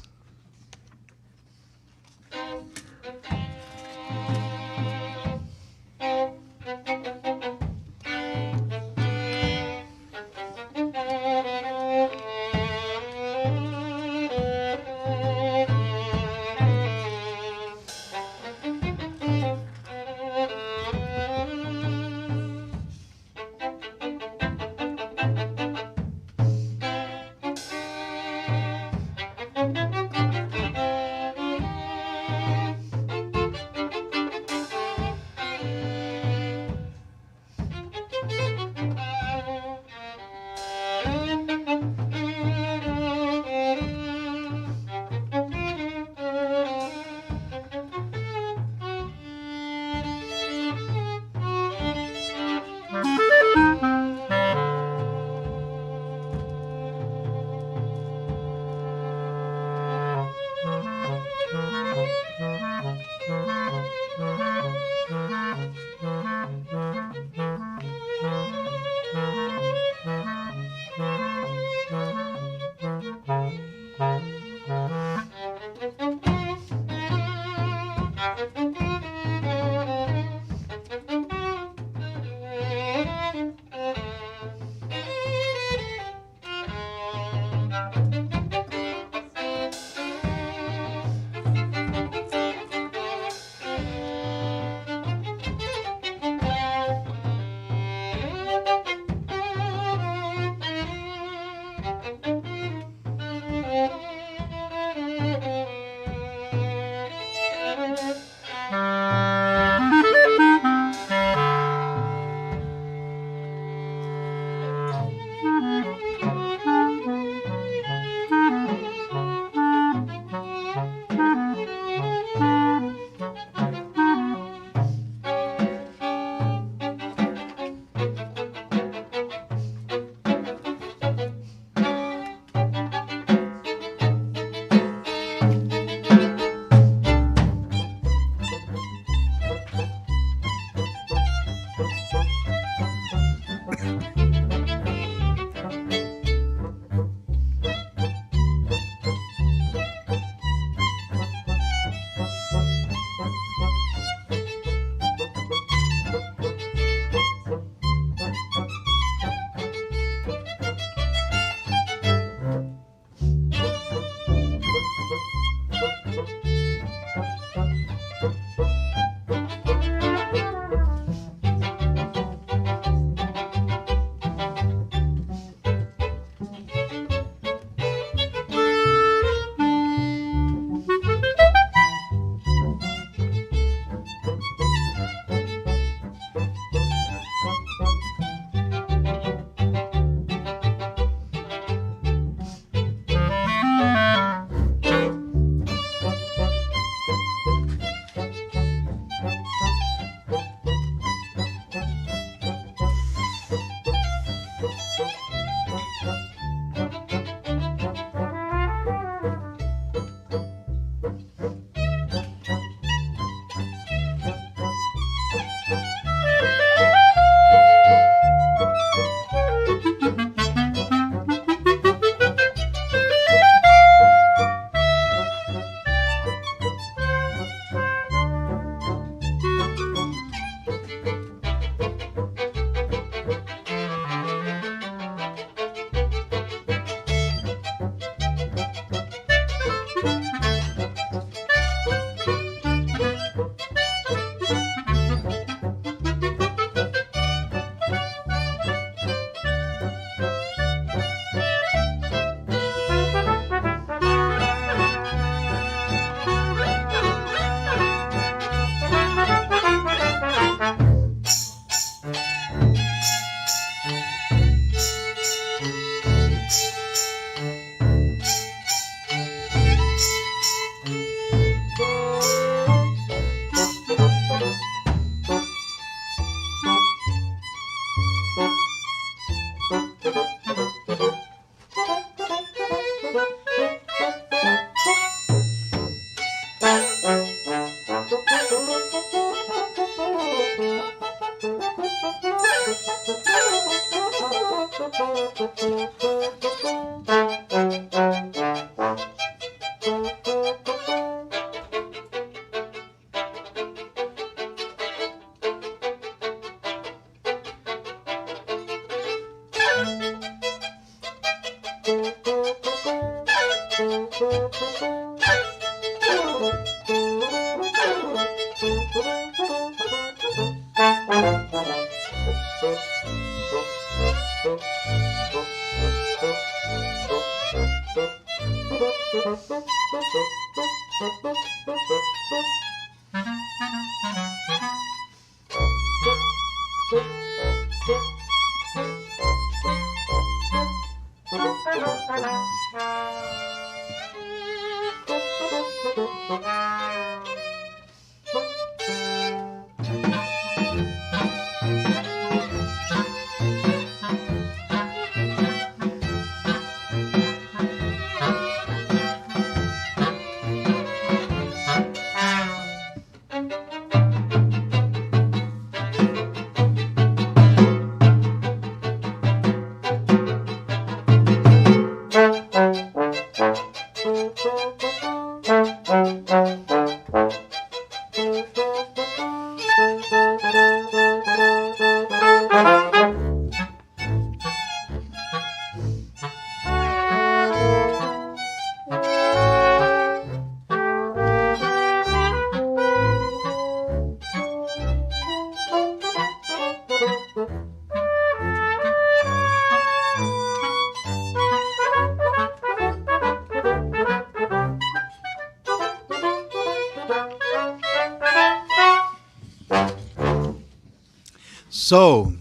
So,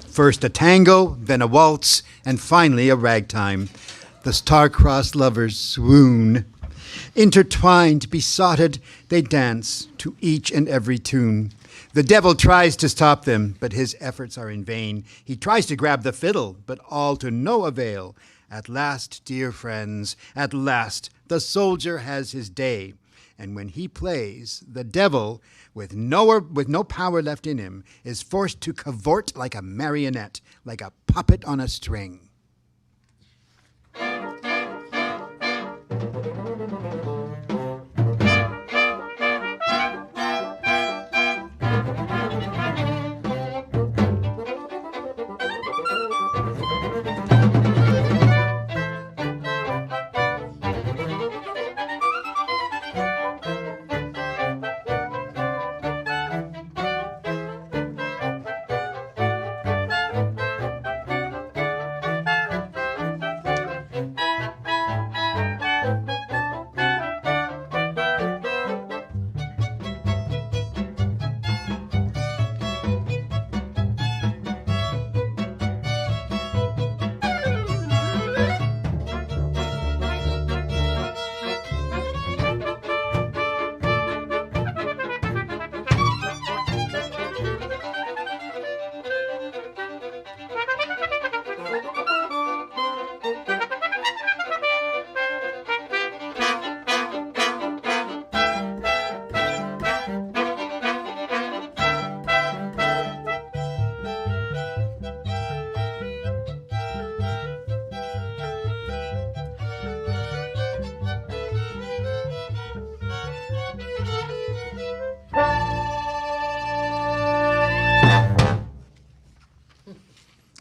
first a tango, then a waltz, and finally a ragtime. The star-crossed lovers swoon. Intertwined, besotted, they dance to each and every tune. The devil tries to stop them, but his efforts are in vain. He tries to grab the fiddle, but all to no avail. At last, dear friends, at last, the soldier has his day. And when he plays, the devil, with no power left in him, is forced to cavort like a marionette, like a puppet on a string.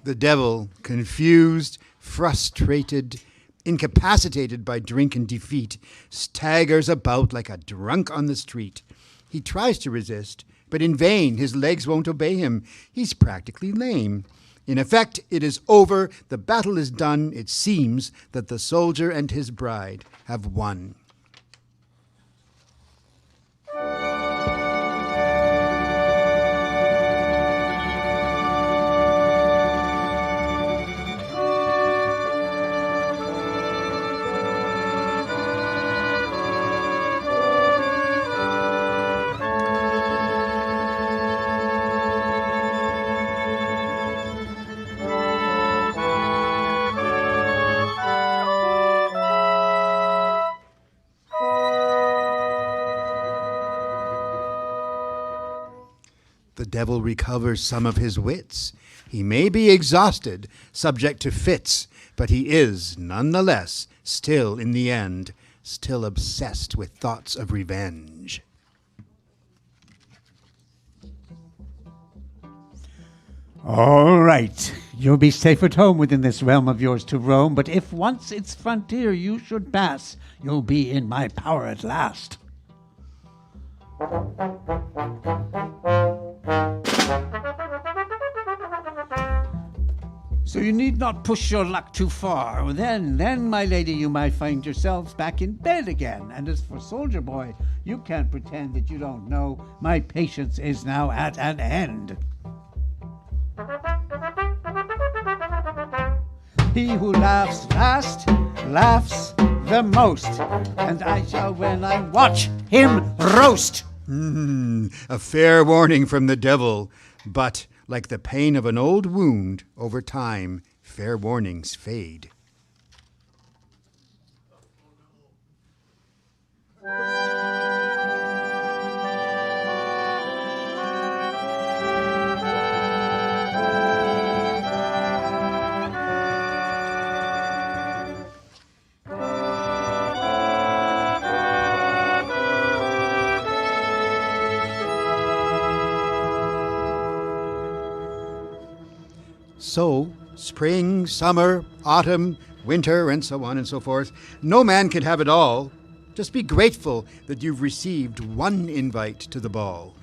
The devil, confused, frustrated, incapacitated by drink and defeat, staggers about like a drunk on the street. He tries to resist, but in vain. His legs won't obey him. He's practically lame. In effect, it is over. The battle is done. It seems that the soldier and his bride have won. The devil recovers some of his wits. He may be exhausted, subject to fits, but he is, nonetheless, still in the end, still obsessed with thoughts of revenge. All right. You'll be safe at home within this realm of yours to roam, but if once its frontier you should pass, you'll be in my power at last. So you need not push your luck too far. Then, my lady, you might find yourselves back in bed again. And as for Soldier Boy, you can't pretend that you don't know my patience is now at an end. He who laughs last laughs the most, and I shall when I watch him roast. A fair warning from the devil, but like the pain of an old wound, over time, fair warnings fade. So, spring, summer, autumn, winter, and so on and so forth, no man can have it all. Just be grateful that you've received one invite to the ball.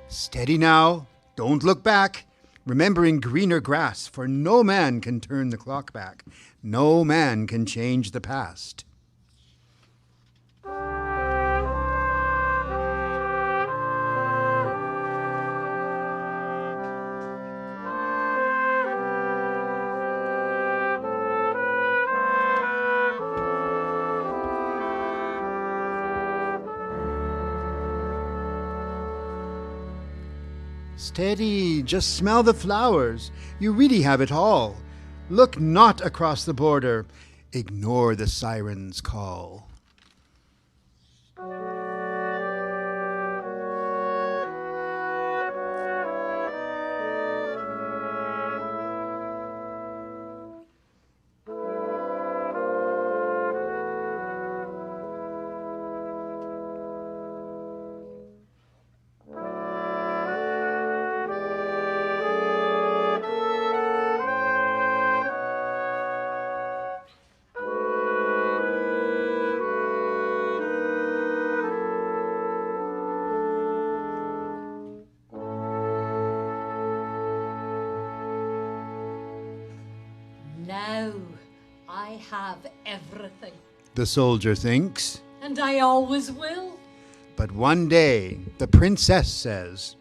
Steady now, don't look back, remembering greener grass, for no man can turn the clock back. No man can change the past. Steady, just smell the flowers. You really have it all. Look not across the border. Ignore the siren's call. Now I have everything, The soldier thinks. and I always will. But one day, the princess says,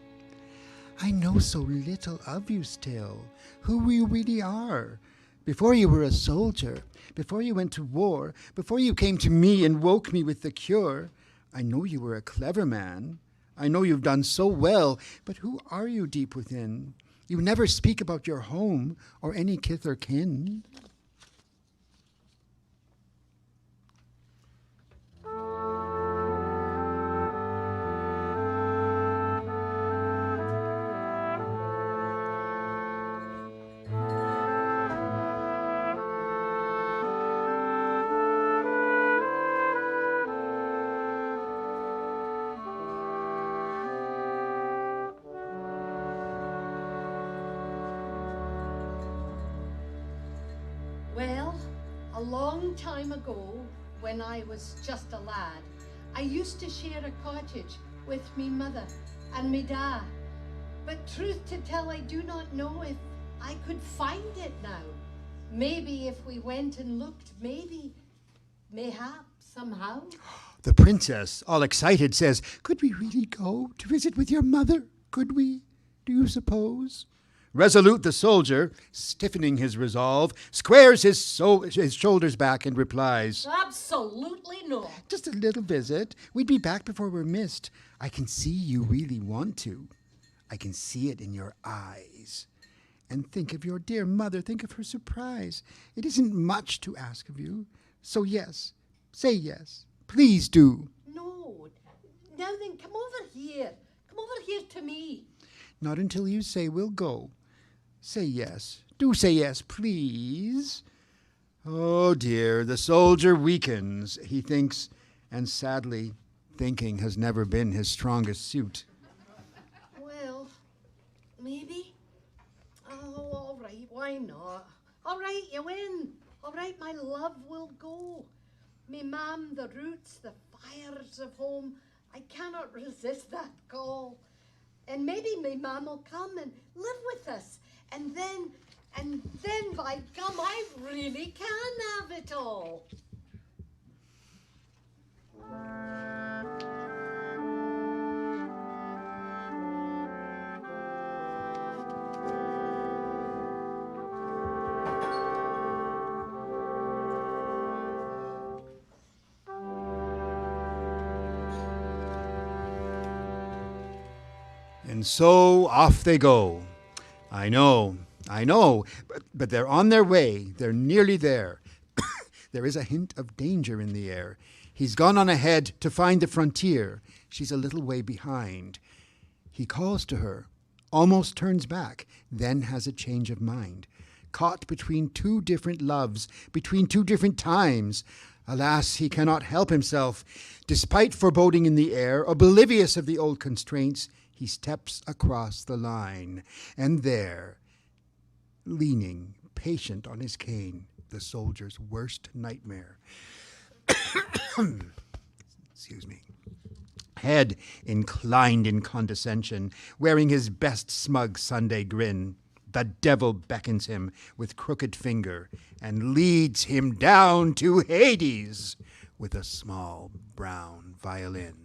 I know so little of you still, who you really are. Before you were a soldier, before you went to war, before you came to me and woke me with the cure, I know you were a clever man. I know you've done so well, but who are you deep within? You never speak about your home or any kith or kin. Well, a long time ago, when I was just a lad, I used to share a cottage with me mother and me da. But truth to tell, I do not know if I could find it now. Maybe if we went and looked, mayhap, somehow. The princess, all excited, says, Could we really go to visit with your mother? Could we? Do you suppose? Resolute the soldier, stiffening his resolve, squares his shoulders back and replies, Absolutely not. Just a little visit. We'd be back before we're missed. I can see you really want to. I can see it in your eyes. And think of your dear mother. Think of her surprise. It isn't much to ask of you. So yes, say yes. Please do. No. Now then, come over here. Come over here to me. Not until you say we'll go. Say yes. Do say yes, please. Oh dear, the soldier weakens, he thinks, and sadly, thinking has never been his strongest suit. Well, maybe. Oh, all right, why not? All right, you win. All right, my love will go. Me mam, the roots, the fires of home, I cannot resist that call. And maybe me mam will come and live with us. And then, by gum, I really can have it all. And so off they go. I know, but they're on their way. They're nearly there. There is a hint of danger in the air. He's gone on ahead to find the frontier. She's a little way behind. He calls to her, almost turns back, then has a change of mind. Caught between two different loves, between two different times. Alas, he cannot help himself. Despite foreboding in the air, oblivious of the old constraints, he steps across the line. And there, leaning, patient on his cane, the soldier's worst nightmare. Excuse me. Head inclined in condescension, wearing his best smug Sunday grin, the devil beckons him with crooked finger and leads him down to Hades with a small brown violin.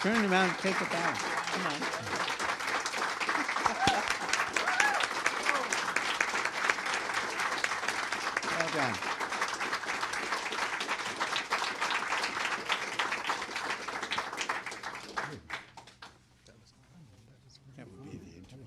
Turn around and take it down. Come on. Well done. That would be the intro.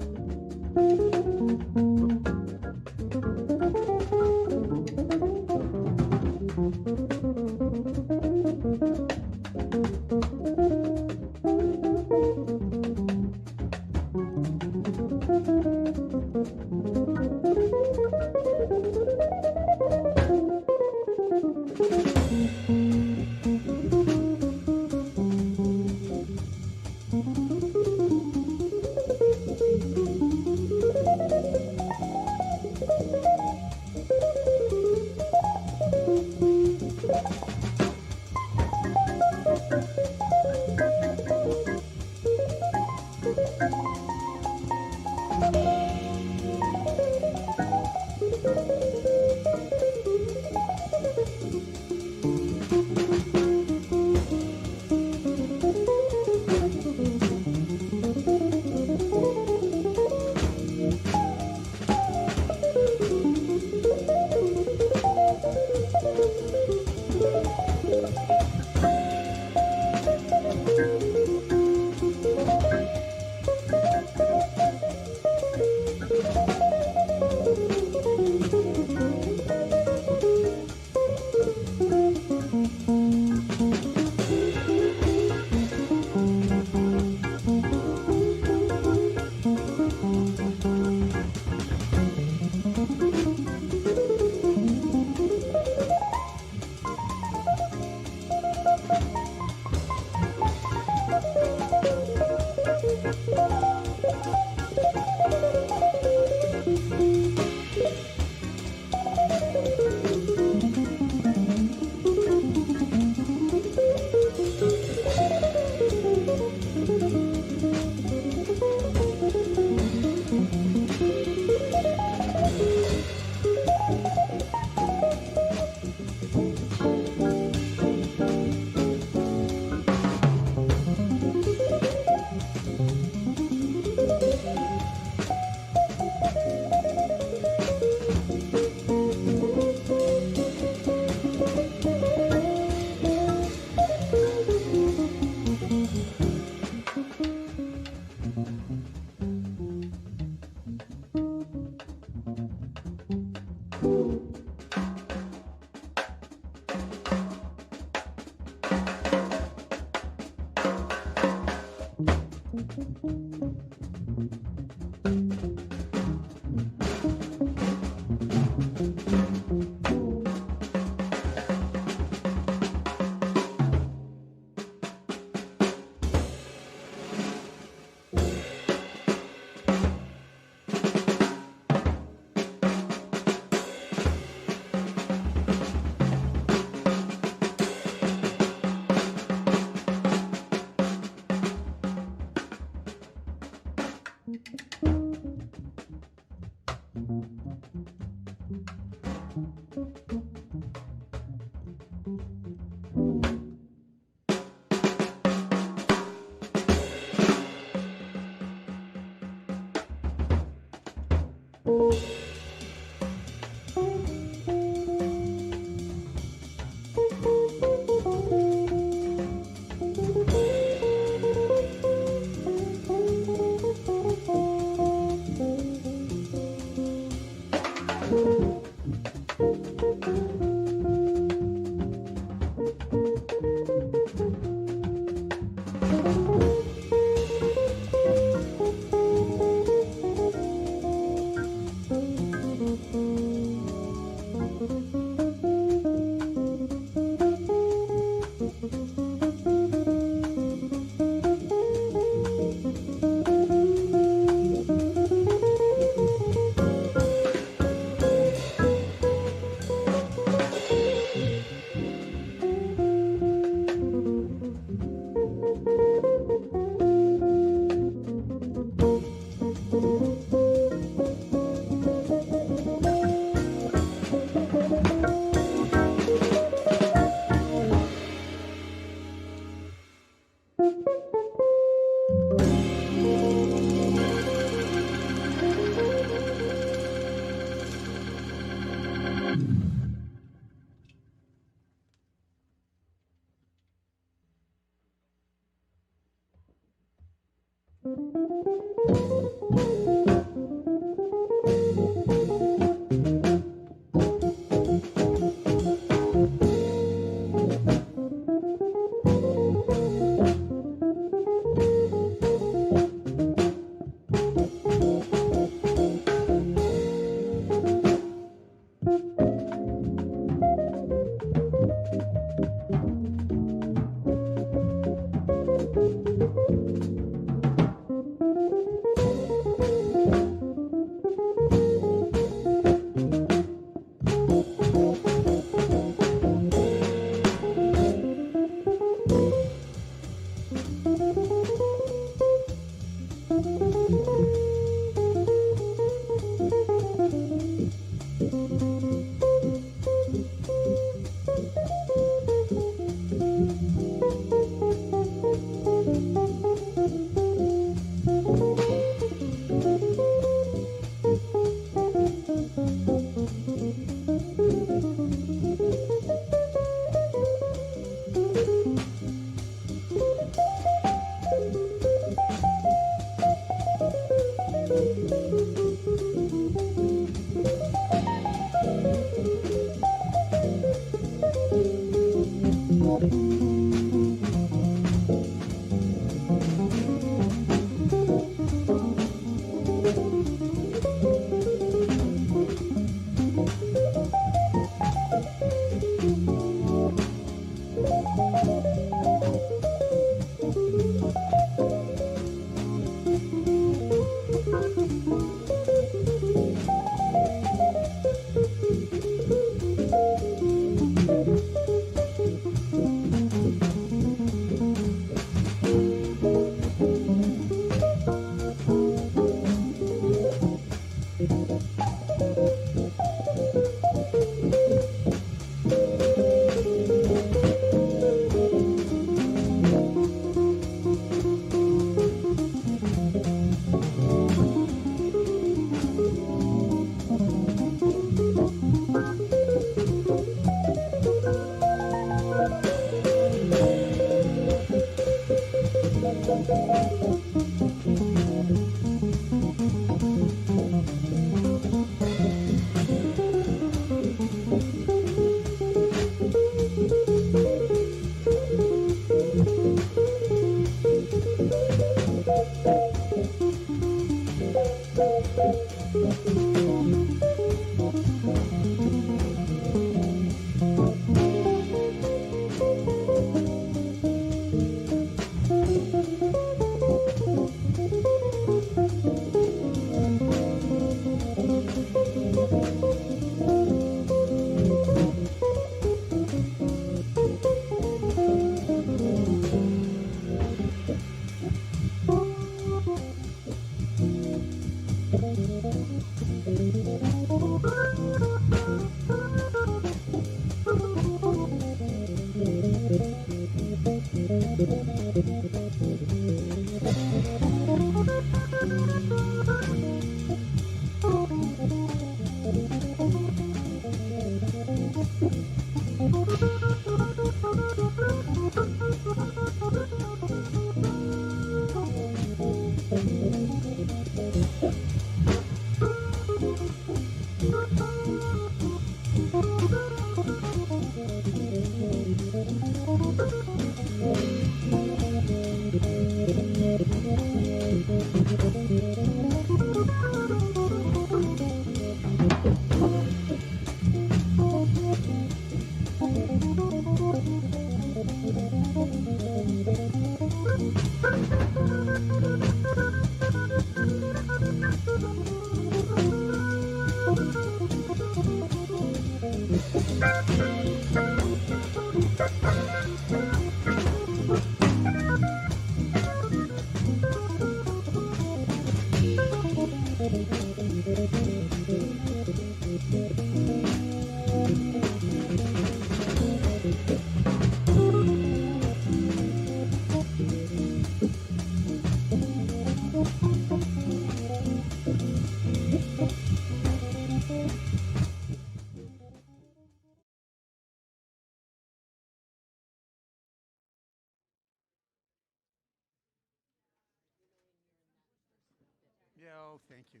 Oh, thank you.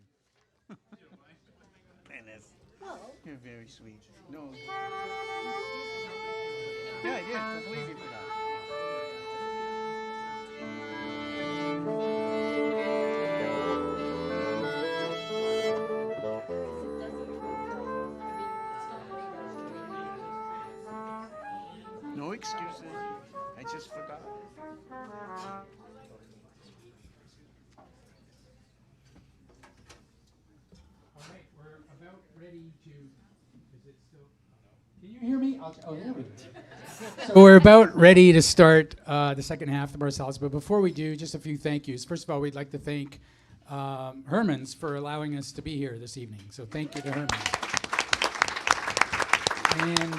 Dennis, you're very sweet. No. Yeah, I did. Completely forgot. No excuses. I just forgot. All right, we're about ready to. Is it still? Can you hear me? There we go. So we're about ready to start the second half of Marsalis, but before we do, just a few thank yous. First of all, we'd like to thank Hermann's for allowing us to be here this evening. So thank you to Hermann. And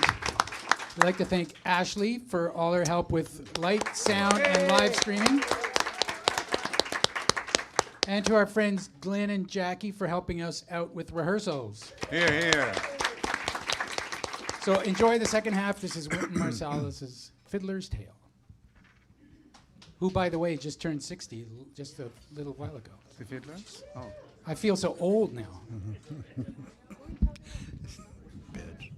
we'd like to thank Ashley for all her help with light, sound, and live streaming. And to our friends Glenn and Jackie for helping us out with rehearsals. Here, here. So enjoy the second half. This is Wynton Marsalis' Fiddler's Tale, who, by the way, just turned 60 just a little while ago. The fiddler? Oh. I feel so old now. Bitch.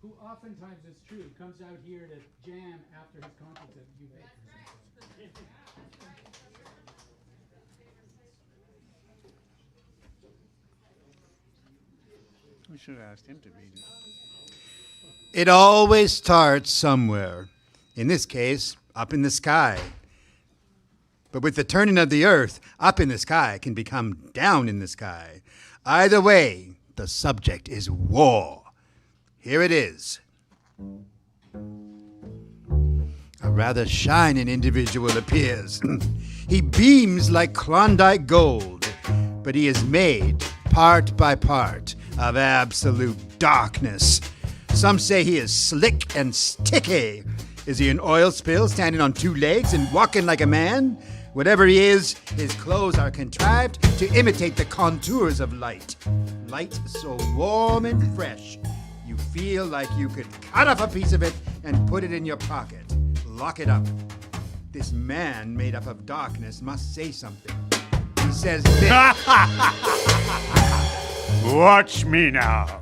Who oftentimes, it's true, comes out here to jam after his concerts at UA. We should have asked him to read it. It always starts somewhere. In this case, up in the sky. But with the turning of the earth, up in the sky can become down in the sky. Either way, the subject is war. Here it is. A rather shining individual appears. He beams like Klondike gold, but he is made, part by part, of absolute darkness. Some say he is slick and sticky. Is he an oil spill standing on two legs and walking like a man? Whatever he is, his clothes are contrived to imitate the contours of light. Light so warm and fresh, you feel like you could cut off a piece of it and put it in your pocket. Lock it up. This man made up of darkness must say something. He says this. Watch me now.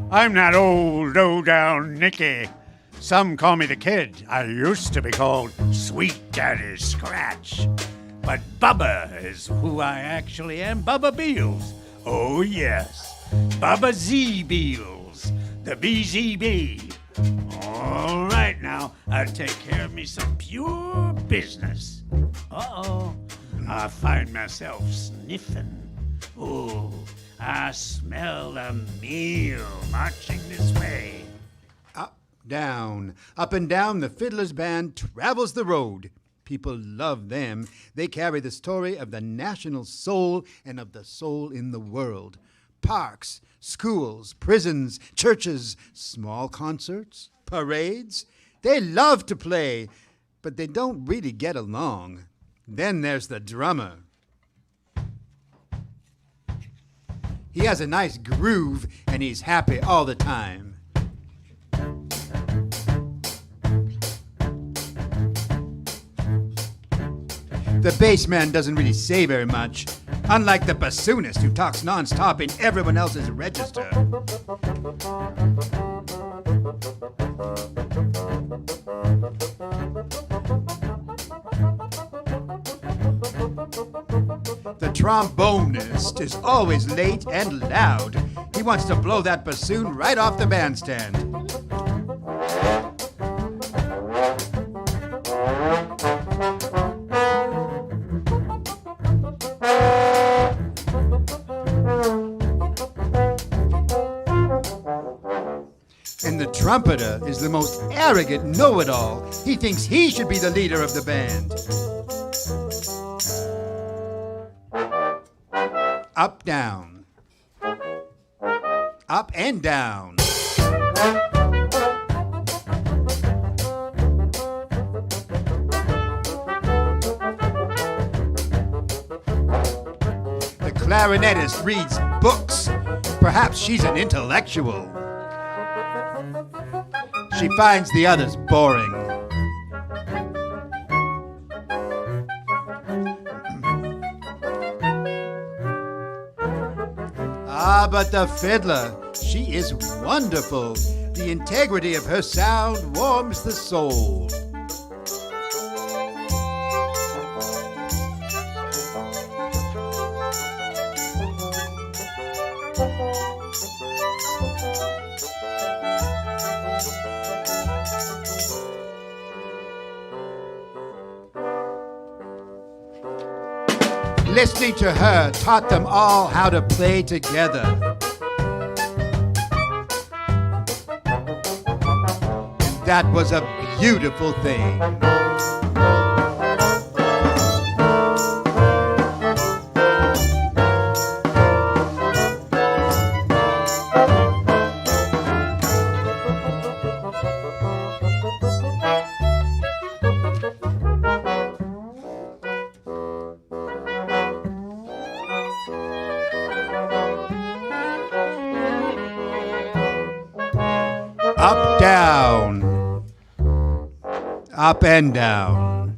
I'm that old low-down Nicky. Some call me the Kid. I used to be called Sweet Daddy Scratch. But Bubba is who I actually am. Bubba Beals. Oh, yes. Bubba Z. Beals. The BZB. All right, now. I'll take care of me some pure business. Uh-oh. I find myself sniffing. Ooh. I smell a meal marching this way. Up, down, up and down, the Fiddler's Band travels the road. People love them. They carry the story of the national soul and of the soul in the world. Parks, schools, prisons, churches, small concerts, parades. They love to play, but they don't really get along. Then there's the drummer. He has a nice groove, and he's happy all the time. The bass man doesn't really say very much, unlike the bassoonist who talks non-stop in everyone else's register. The trombonist is always late and loud. He wants to blow that bassoon right off the bandstand. And the trumpeter is the most arrogant know-it-all. He thinks he should be the leader of the band. Up, down. Up and down. The clarinetist reads books. Perhaps she's an intellectual. She finds the others boring. Ah, but the fiddler, she is wonderful. The integrity of her sound warms the soul. Listening to her taught them all how to play together. And that was a beautiful thing. Up, down, up and down.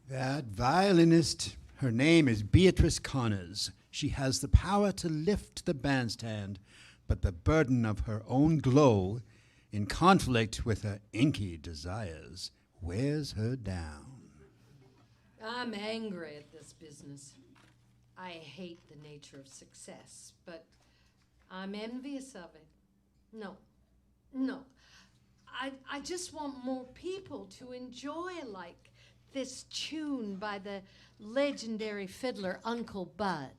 That violinist, her name is Beatrice Connors. She has the power to lift the bandstand, but the burden of her own glow, in conflict with her inky desires, wears her down. I'm angry at this business. I hate the nature of success, but I'm envious of it. No. I just want more people to enjoy like this tune by the legendary fiddler Uncle Bud.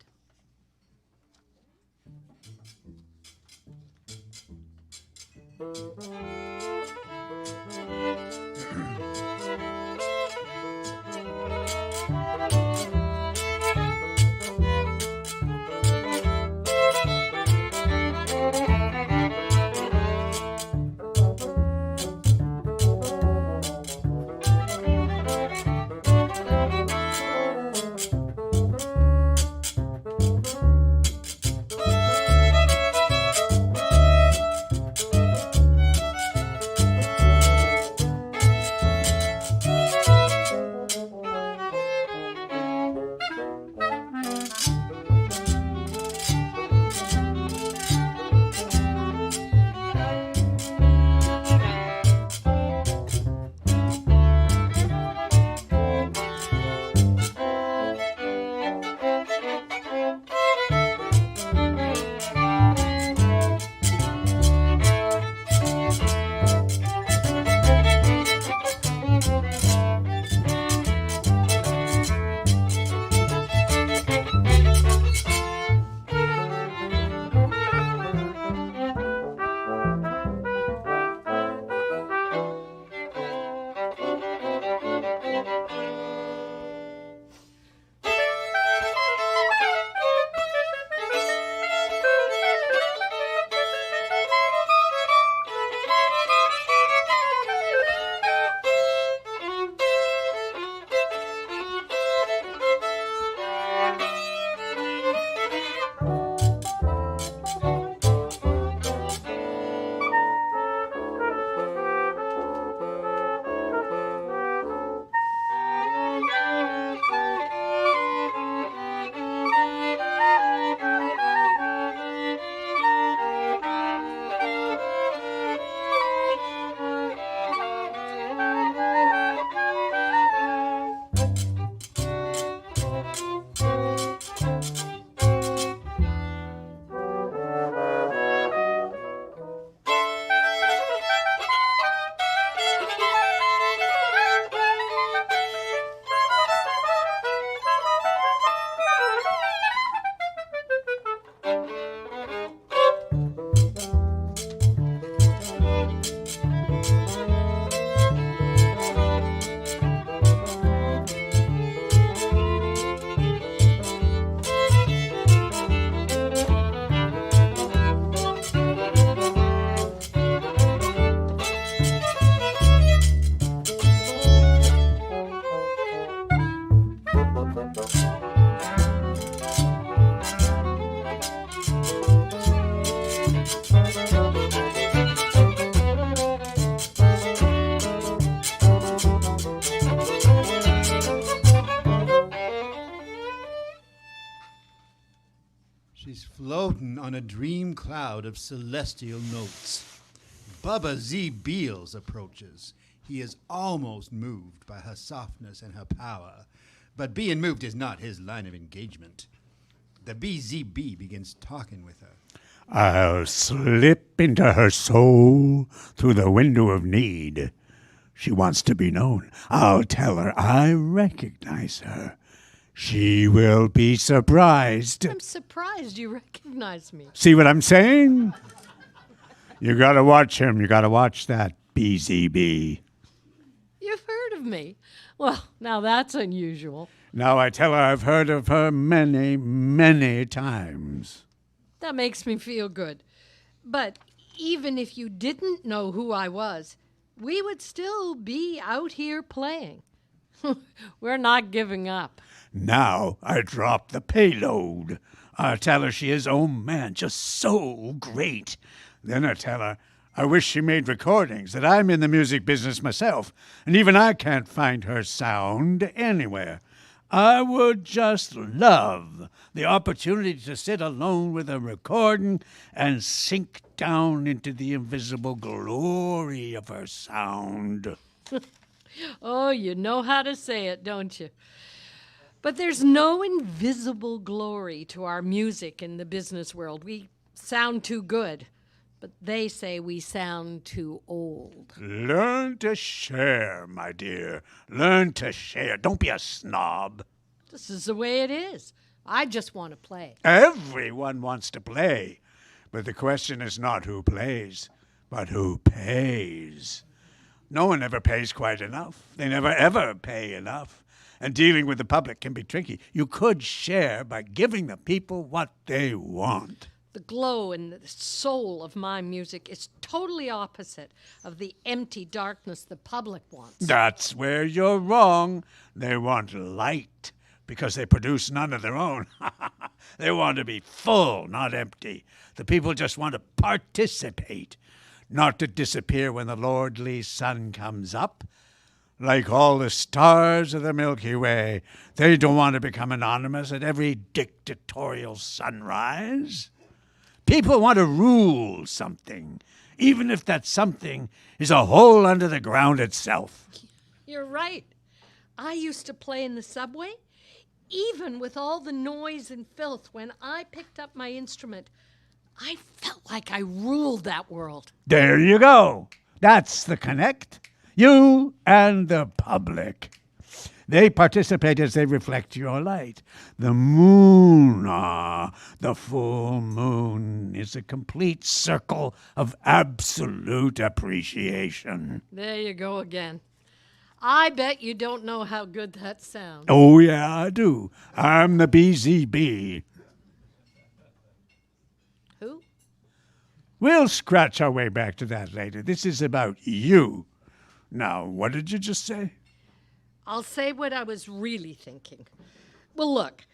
She's floating on a dream cloud of celestial notes. Bubba Z. Beals approaches. He is almost moved by her softness and her power, but being moved is not his line of engagement. The BZB begins talking with her. I'll slip into her soul through the window of need. She wants to be known. I'll tell her I recognize her. She will be surprised. I'm surprised you recognize me. See what I'm saying? You gotta watch him. You gotta watch that BZB. You've heard of me. Well, now that's unusual. Now I tell her I've heard of her many, many times. That makes me feel good. But even if you didn't know who I was, we would still be out here playing. We're not giving up. Now I drop the payload. I tell her she is, oh man, just so great. Then I tell her I wish she made recordings, that I'm in the music business myself, and even I can't find her sound anywhere. I would just love the opportunity to sit alone with a recording and sink down into the invisible glory of her sound. Oh, you know how to say it, don't you? But there's no invisible glory to our music in the business world. We sound too good, but they say we sound too old. Learn to share, my dear. Learn to share. Don't be a snob. This is the way it is. I just want to play. Everyone wants to play, but the question is not who plays, but who pays. No one ever pays quite enough. They never, ever pay enough. And dealing with the public can be tricky. You could share by giving the people what they want. The glow and the soul of my music is totally opposite of the empty darkness the public wants. That's where you're wrong. They want light because they produce none of their own. They want to be full, not empty. The people just want to participate, not to disappear when the lordly sun comes up. Like all the stars of the Milky Way, they don't want to become anonymous at every dictatorial sunrise. People want to rule something, even if that something is a hole under the ground itself. You're right. I used to play in the subway, even with all the noise and filth. When I picked up my instrument, I felt like I ruled that world. There you go. That's the connect. You and the public. They participate as they reflect your light. The moon, the full moon is a complete circle of absolute appreciation. There you go again. I bet you don't know how good that sounds. Oh, yeah, I do. I'm the BZB. Who? We'll scratch our way back to that later. This is about you. Now, what did you just say? I'll say what I was really thinking. Well, look,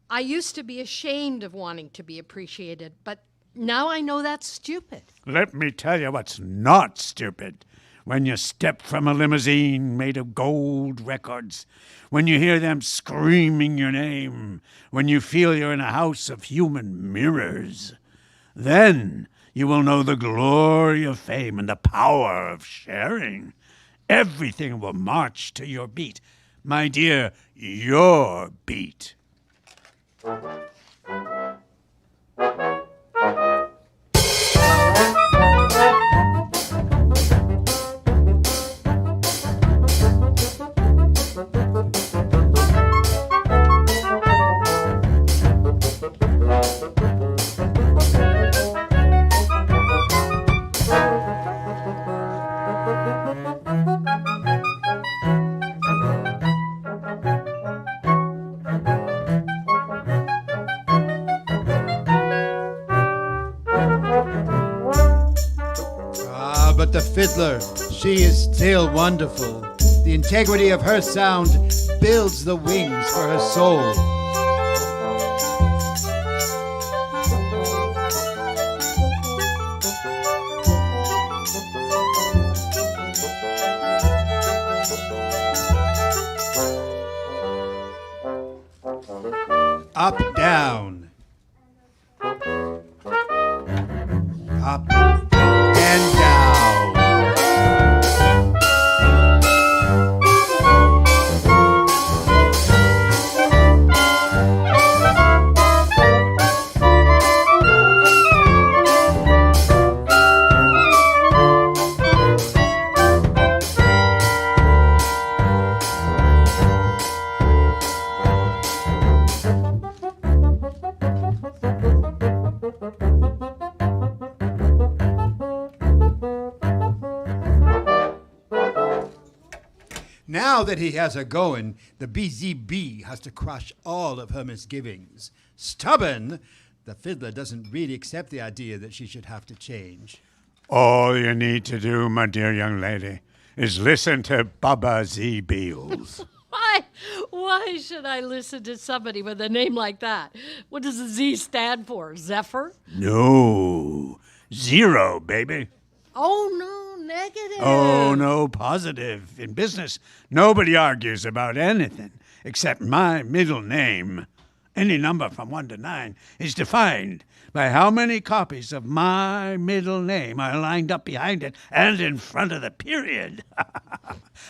I used to be ashamed of wanting to be appreciated, but now I know that's stupid. Let me tell you what's not stupid. When you step from a limousine made of gold records, when you hear them screaming your name, when you feel you're in a house of human mirrors, then you will know the glory of fame and the power of sharing. Everything will march to your beat. My dear, your beat. But the fiddler, she is still wonderful. The integrity of her sound builds the wings for her soul. up and down. Now that he has her going, the BZB has to crush all of her misgivings. Stubborn, the fiddler doesn't really accept the idea that she should have to change. All you need to do, my dear young lady, is listen to Baba Z. Beals. Why should I listen to somebody with a name like that? What does the Z stand for? Zephyr? No, zero, baby. Oh, no, negative. Oh, no, positive. In business, nobody argues about anything except my middle name. Any number from 1 to 9 is defined by how many copies of my middle name are lined up behind it and in front of the period.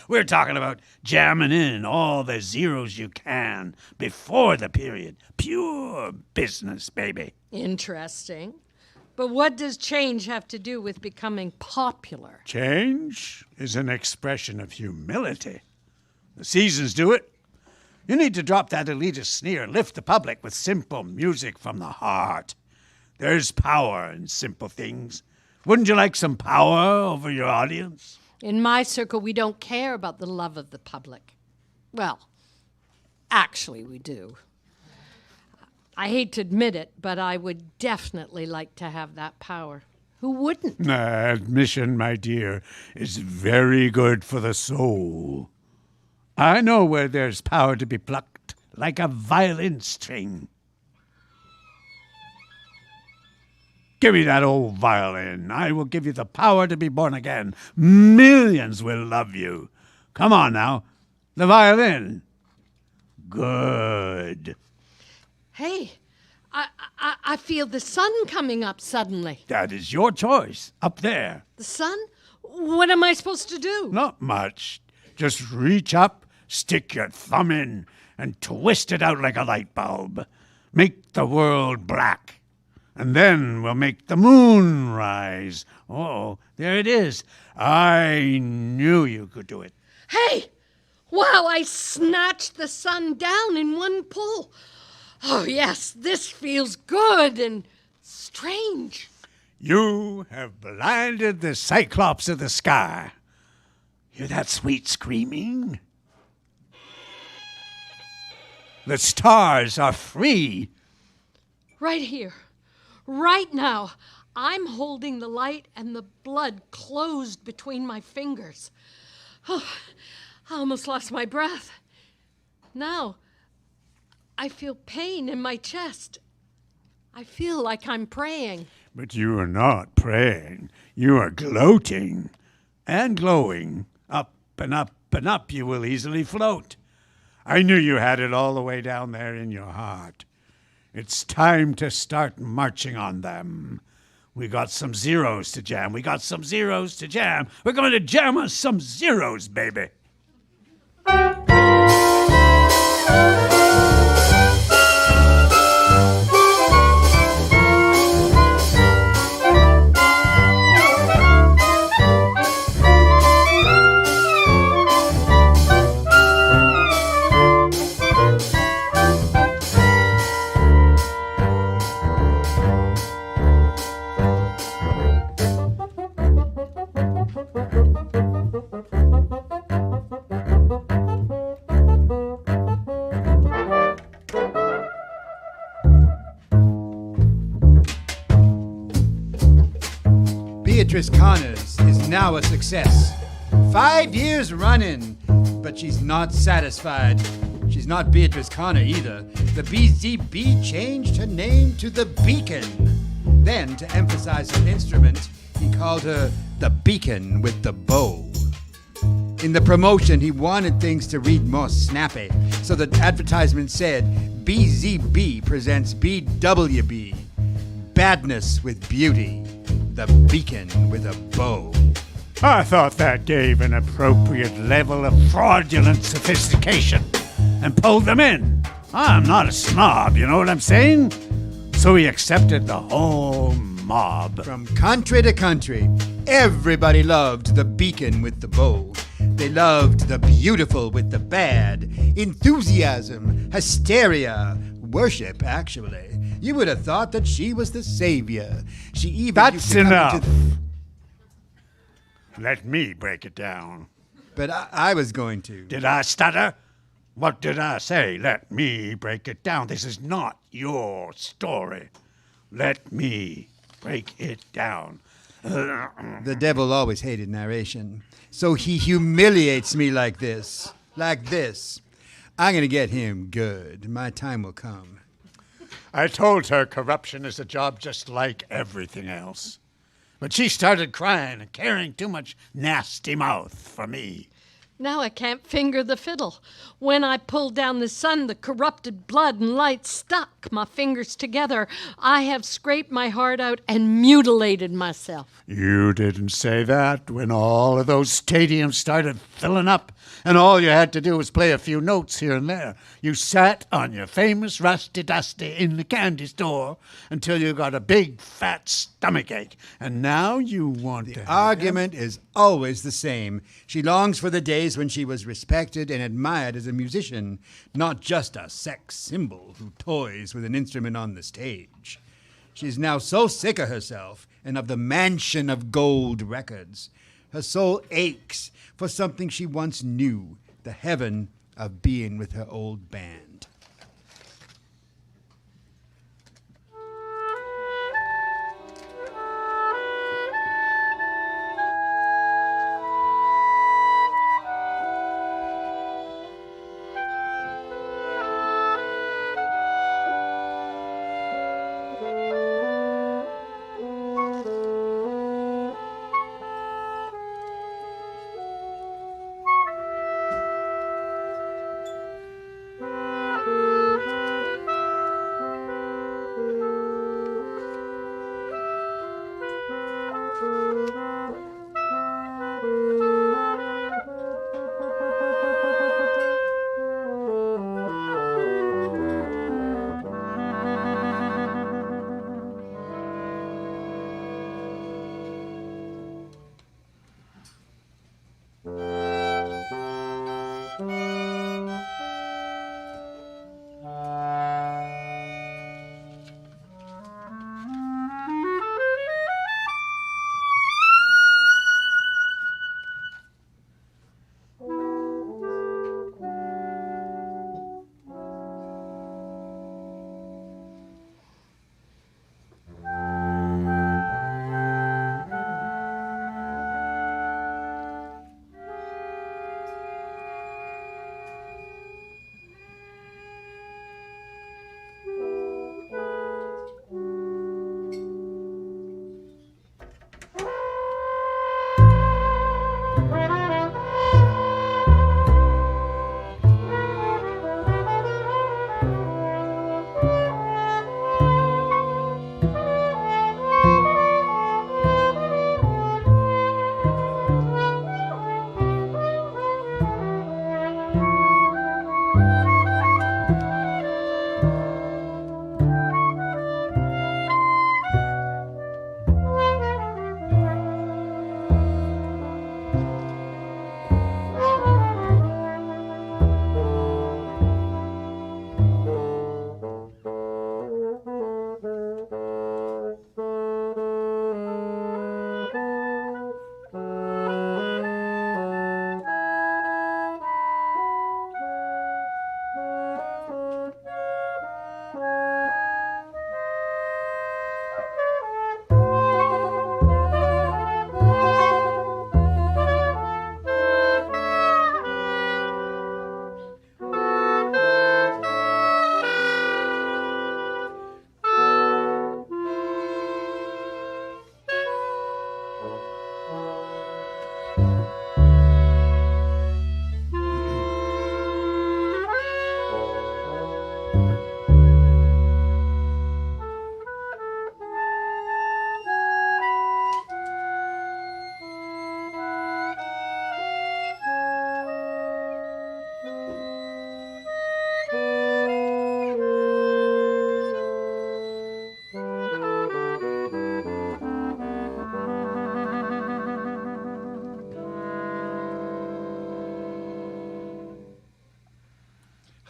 We're talking about jamming in all the zeros you can before the period. Pure business, baby. Interesting. But what does change have to do with becoming popular? Change is an expression of humility. The seasons do it. You need to drop that elitist sneer, lift the public with simple music from the heart. There's power in simple things. Wouldn't you like some power over your audience? In my circle, we don't care about the love of the public. Well, actually, we do. I hate to admit it, but I would definitely like to have that power. Who wouldn't? Admission, my dear, is very good for the soul. I know where there's power to be plucked, like a violin string. Give me that old violin. I will give you the power to be born again. Millions will love you. Come on now. The violin. Good. Hey, I feel the sun coming up suddenly. That is your choice. Up there. The sun? What am I supposed to do? Not much. Just reach up, stick your thumb in, and twist it out like a light bulb. Make the world black. And then we'll make the moon rise. Oh, there it is. I knew you could do it. Hey! Wow, I snatched the sun down in one pull. Oh, yes, this feels good and strange. You have blinded the cyclops of the sky. Hear that sweet screaming? The stars are free. Right here, right now, I'm holding the light and the blood closed between my fingers. Oh, I almost lost my breath. Now, I feel pain in my chest. I feel like I'm praying. But you are not praying. You are gloating and glowing. Up and up and up you will easily float. I knew you had it all the way down there in your heart. It's time to start marching on them. We got some zeros to jam. We got some zeros to jam. We're going to jam us some zeros, baby. Beatrice Connors is now a success. 5 years running, but she's not satisfied. She's not Beatrice Connor either. The BZB changed her name to the Beacon. Then, to emphasize her instrument, he called her the Beacon with the Bow. In the promotion, he wanted things to read more snappy, so the advertisement said, BZB presents BWB, Badness with Beauty. the beacon with a bow. I thought that gave an appropriate level of fraudulent sophistication and pulled them in. I'm not a snob, you know what I'm saying? So he accepted the whole mob. From country to country, everybody loved the beacon with the bow. They loved the beautiful with the bad. Enthusiasm, hysteria, worship, actually. You would have thought that she was the savior. She even That's used to come enough. into Let me break it down. But I was going to. Did I stutter? What did I say? Let me break it down. This is not your story. Let me break it down. The devil always hated narration. So he humiliates me like this. Like this. I'm going to get him good. My time will come. I told her corruption is a job just like everything else. But she started crying and carrying too much nasty mouth for me. Now I can't finger the fiddle. When I pulled down the sun, the corrupted blood and light stuck my fingers together. I have scraped my heart out and mutilated myself. You didn't say that when all of those stadiums started filling up and all you had to do was play a few notes here and there. You sat on your famous rusty dusty in the candy store until you got a big fat stomachache, and now you want to... The argument is always the same. She longs for the days when she was respected and admired as a musician, not just a sex symbol who toys with an instrument on the stage. She is now so sick of herself and of the mansion of gold records. Her soul aches for something she once knew, the heaven of being with her old band.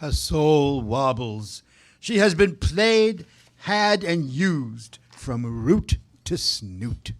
Her soul wobbles. She has been played, had, and used from root to snoot.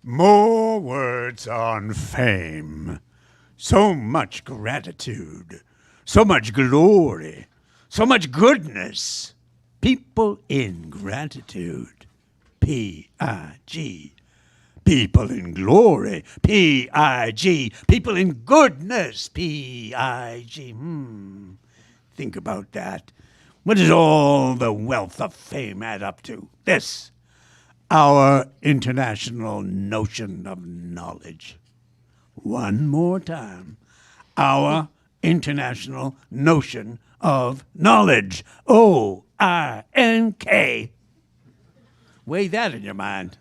More words on fame. So much gratitude. So much glory. So much goodness. People in gratitude. P-I-G. People in glory. P-I-G. People in goodness. P-I-G. Think about that. What does all the wealth of fame add up to? This. Our international notion of knowledge. One more time. Our international notion of knowledge. O-I-N-K. Weigh that in your mind.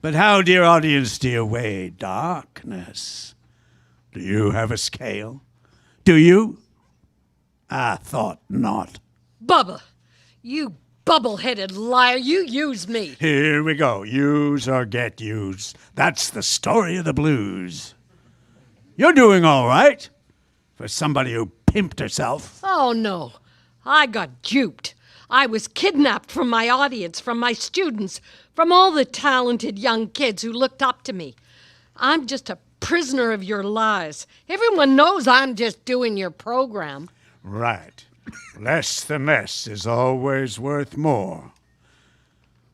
But how, dear audience, do you weigh darkness? Do you have a scale? Do you? I thought not. Bubba, you bubble-headed liar, you used me. Here we go. Use or get used. That's the story of the blues. You're doing all right for somebody who pimped herself. Oh, no. I got duped. I was kidnapped from my audience, from my students, from all the talented young kids who looked up to me. I'm just a prisoner of your lies. Everyone knows I'm just doing your program. Right. Less than less is always worth more.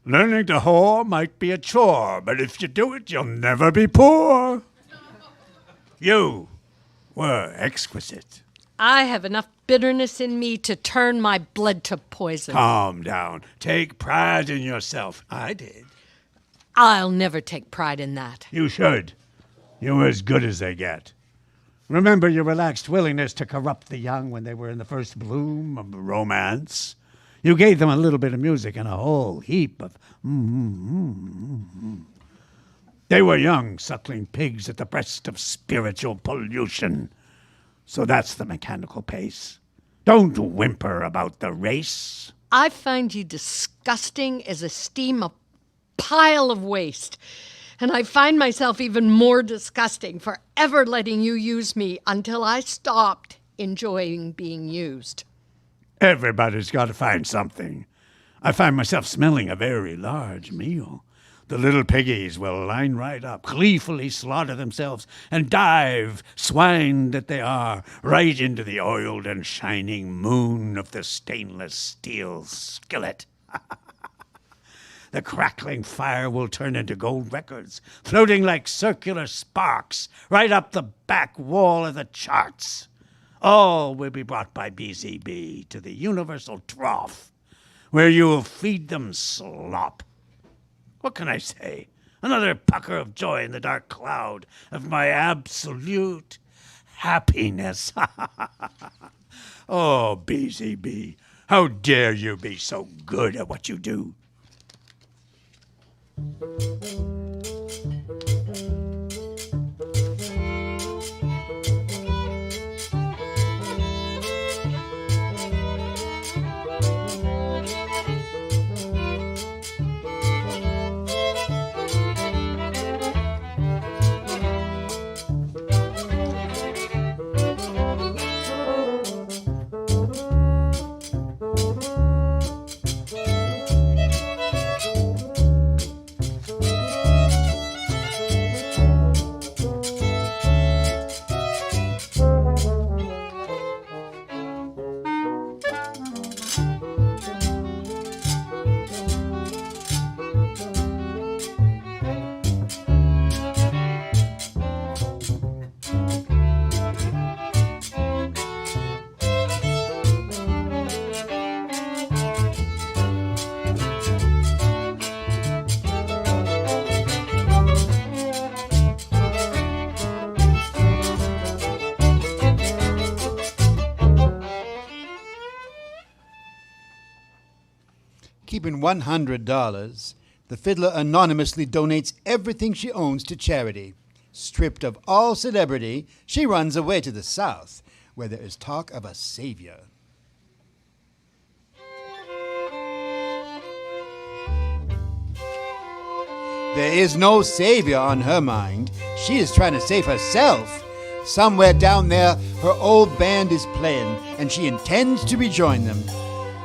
Learning to whore might be a chore, but if you do it, you'll never be poor. You were exquisite. I have enough bitterness in me to turn my blood to poison. Calm down. Take pride in yourself. I did. I'll never take pride in that. You should. You were as good as they get. Remember your relaxed willingness to corrupt the young when they were in the first bloom of romance. You gave them a little bit of music and a whole heap of They were young, suckling pigs at the breast of spiritual pollution. So that's the mechanical pace. Don't whimper about the race. I find you disgusting as a steam a pile of waste. And I find myself even more disgusting for ever letting you use me until I stopped enjoying being used. Everybody's got to find something. I find myself smelling a very large meal. The little piggies will line right up, gleefully slaughter themselves, and dive, swine that they are, right into the oiled and shining moon of the stainless steel skillet. The crackling fire will turn into gold records, floating like circular sparks right up the back wall of the charts. All will be brought by BZB to the universal trough, where you will feed them slop. What can I say? Another pucker of joy in the dark cloud of my absolute happiness. Oh, BZB, how dare you be so good at what you do? keeping $100, the fiddler anonymously donates everything she owns to charity. Stripped of all celebrity, she runs away to the south, where there is talk of a savior. There is no savior on her mind. She is trying to save herself. Somewhere down there, her old band is playing, and she intends to rejoin them.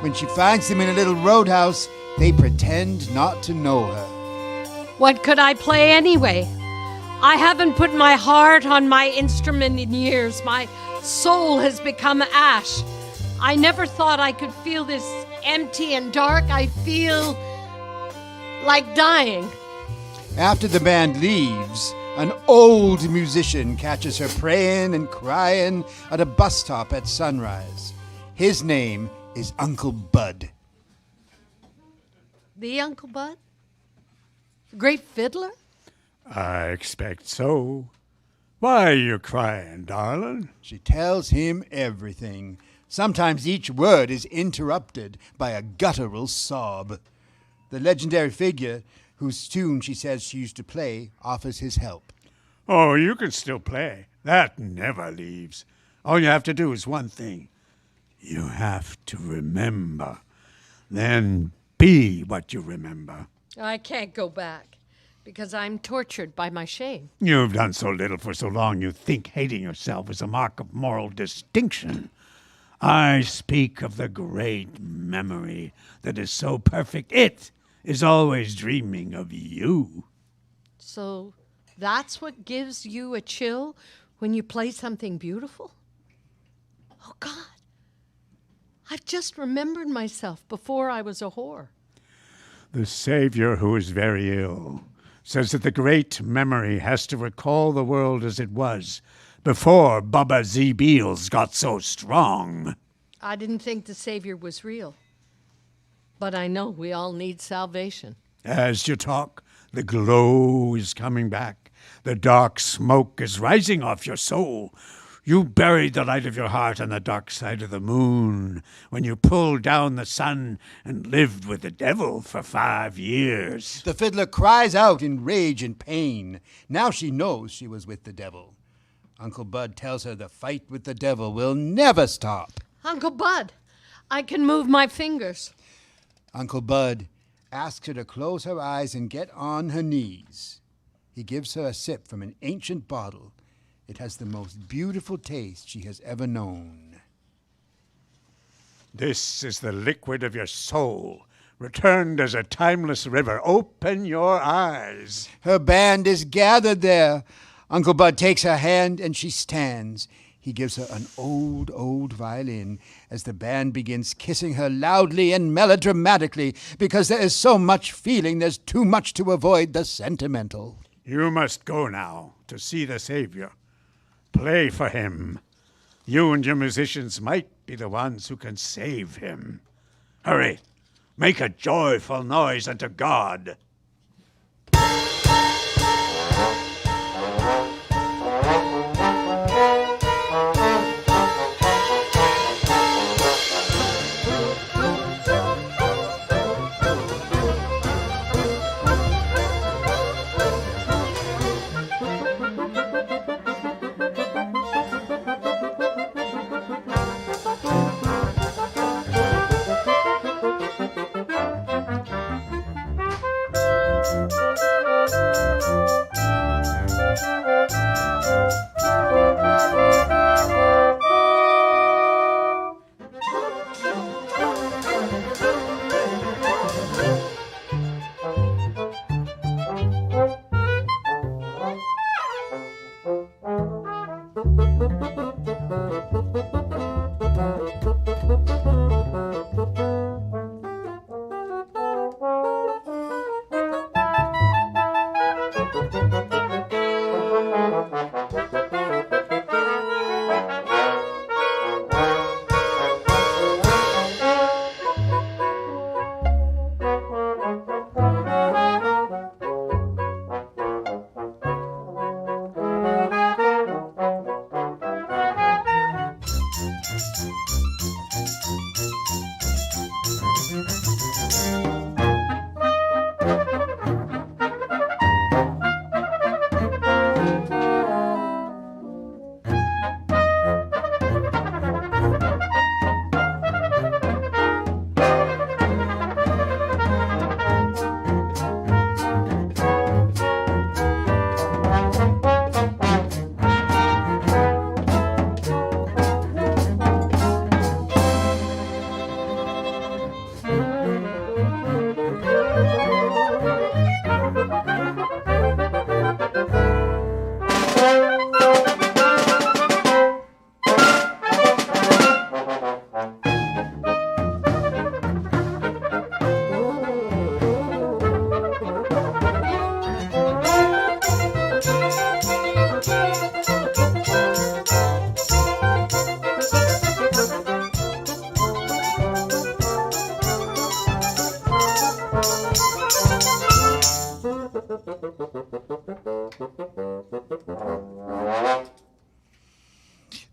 When she finds them in a little roadhouse, they pretend not to know her. What could I play anyway? I haven't put my heart on my instrument in years. My soul has become ash. I never thought I could feel this empty and dark. I feel like dying. After the band leaves, an old musician catches her praying and crying at a bus stop at sunrise. His name is Uncle Bud. The Uncle Bud? The great fiddler? I expect so. Why are you crying, darling? She tells him everything. Sometimes each word is interrupted by a guttural sob. The legendary figure whose tune she says she used to play offers his help. Oh, you can still play. That never leaves. All you have to do is one thing. You have to remember. Then be what you remember. I can't go back because I'm tortured by my shame. You've done so little for so long you think hating yourself is a mark of moral distinction. I speak of the great memory that is so perfect it is always dreaming of you. So that's what gives you a chill when you play something beautiful? Oh, God. I've just remembered myself before I was a whore. The Savior, who is very ill, says that the great memory has to recall the world as it was before Baba Z. Beals got so strong. I didn't think the Savior was real. But I know we all need salvation. As you talk, the glow is coming back. The dark smoke is rising off your soul. You buried the light of your heart on the dark side of the moon when you pulled down the sun and lived with the devil for 5 years. The fiddler cries out in rage and pain. Now she knows she was with the devil. Uncle Bud tells her the fight with the devil will never stop. Uncle Bud, I can move my fingers. Uncle Bud asks her to close her eyes and get on her knees. He gives her a sip from an ancient bottle. It has the most beautiful taste she has ever known. This is the liquid of your soul, returned as a timeless river. Open your eyes. Her band is gathered there. Uncle Bud takes her hand and she stands. He gives her an old, old violin as the band begins kissing her loudly and melodramatically because there is so much feeling, there's too much to avoid the sentimental. You must go now to see the Savior. Play for him. You and your musicians might be the ones who can save him. Hurry, make a joyful noise unto God.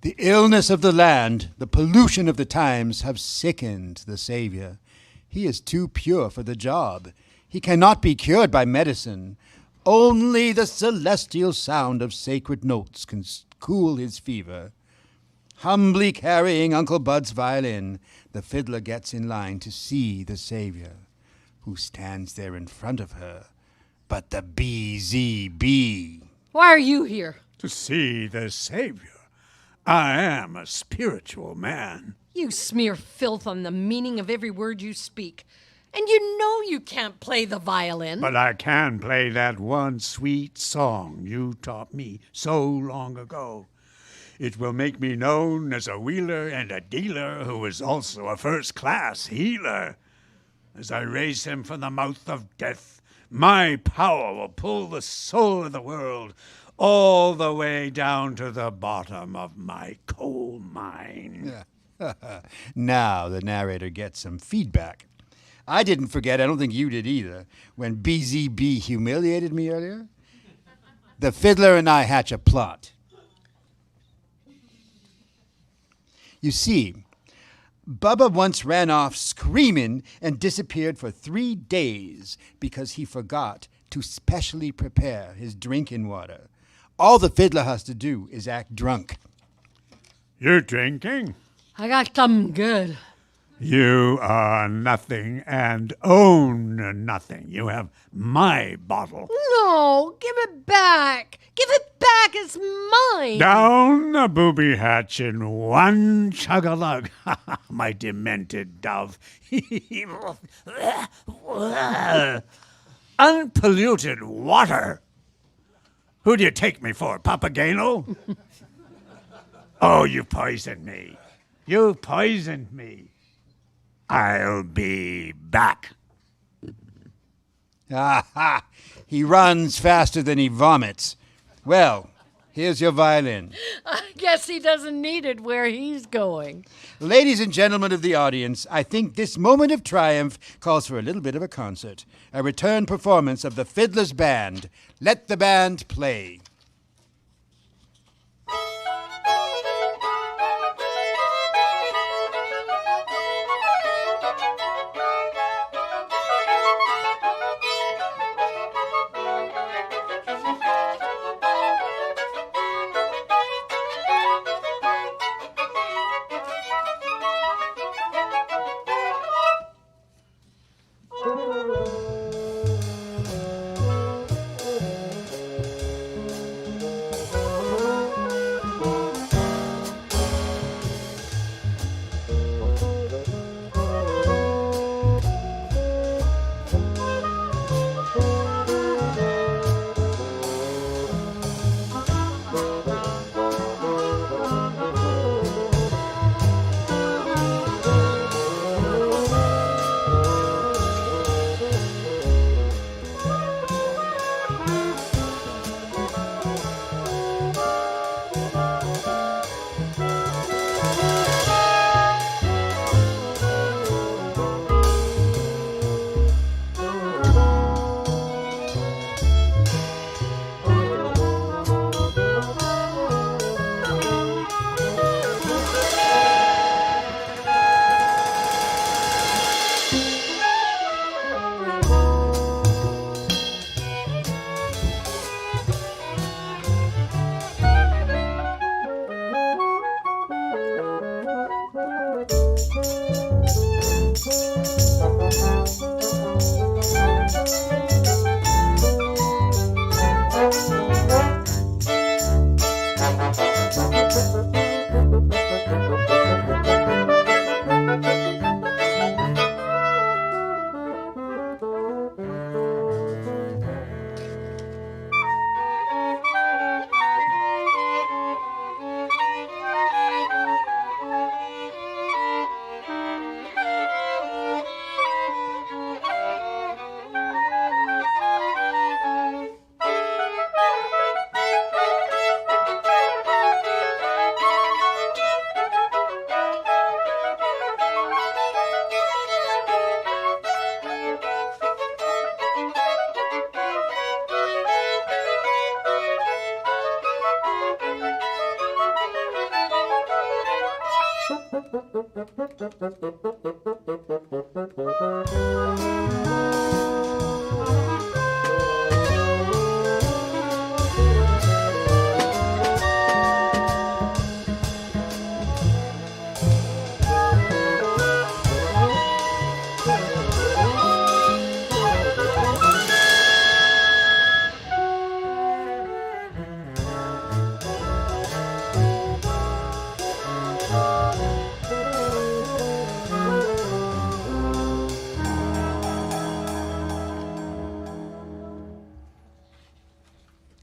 The illness of the land, the pollution of the times have sickened the Savior. He is too pure for the job. He cannot be cured by medicine. Only the celestial sound of sacred notes can cool his fever. Humbly carrying Uncle Bud's violin, the fiddler gets in line to see the Savior, who stands there in front of her. But the BZB. Why are you here? To see the Savior. I am a spiritual man. You smear filth on the meaning of every word you speak. And you know you can't play the violin. But I can play that one sweet song you taught me so long ago. It will make me known as a wheeler and a dealer who is also a first-class healer. As I raise him from the mouth of death, my power will pull the soul of the world all the way down to the bottom of my coal mine. Now the narrator gets some feedback. I didn't forget, I don't think you did either, when BZB humiliated me earlier. The fiddler and I hatch a plot. You see, Bubba once ran off screaming and disappeared for 3 days because he forgot to specially prepare his drinking water. All the fiddler has to do is act drunk. You're drinking? I got something good. You are nothing and own nothing. You have my bottle. No, give it back. Give it back. It's mine. Down the booby hatch in one chug-a-lug. My demented dove. Unpolluted water. Who do you take me for, Papageno? Oh, you poisoned me. You poisoned me. I'll be back. Aha! He runs faster than he vomits. Well, here's your violin. I guess he doesn't need it where he's going. Ladies and gentlemen of the audience, I think this moment of triumph calls for a little bit of a concert. A return performance of the Fiddler's Band. Let the band play.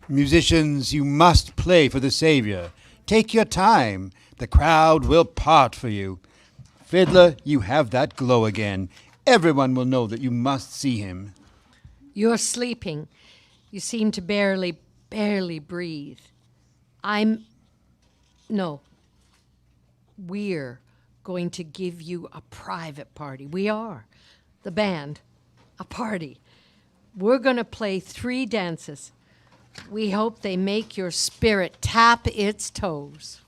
Musicians, you must play for the Savior. Take your time. The crowd will part for you. Fiddler, you have that glow again. Everyone will know that you must see him. You're sleeping. You seem to barely breathe. We're going to give you a private party. We are. The band. A party. We're going to play 3 dances. We hope they make your spirit tap its toes.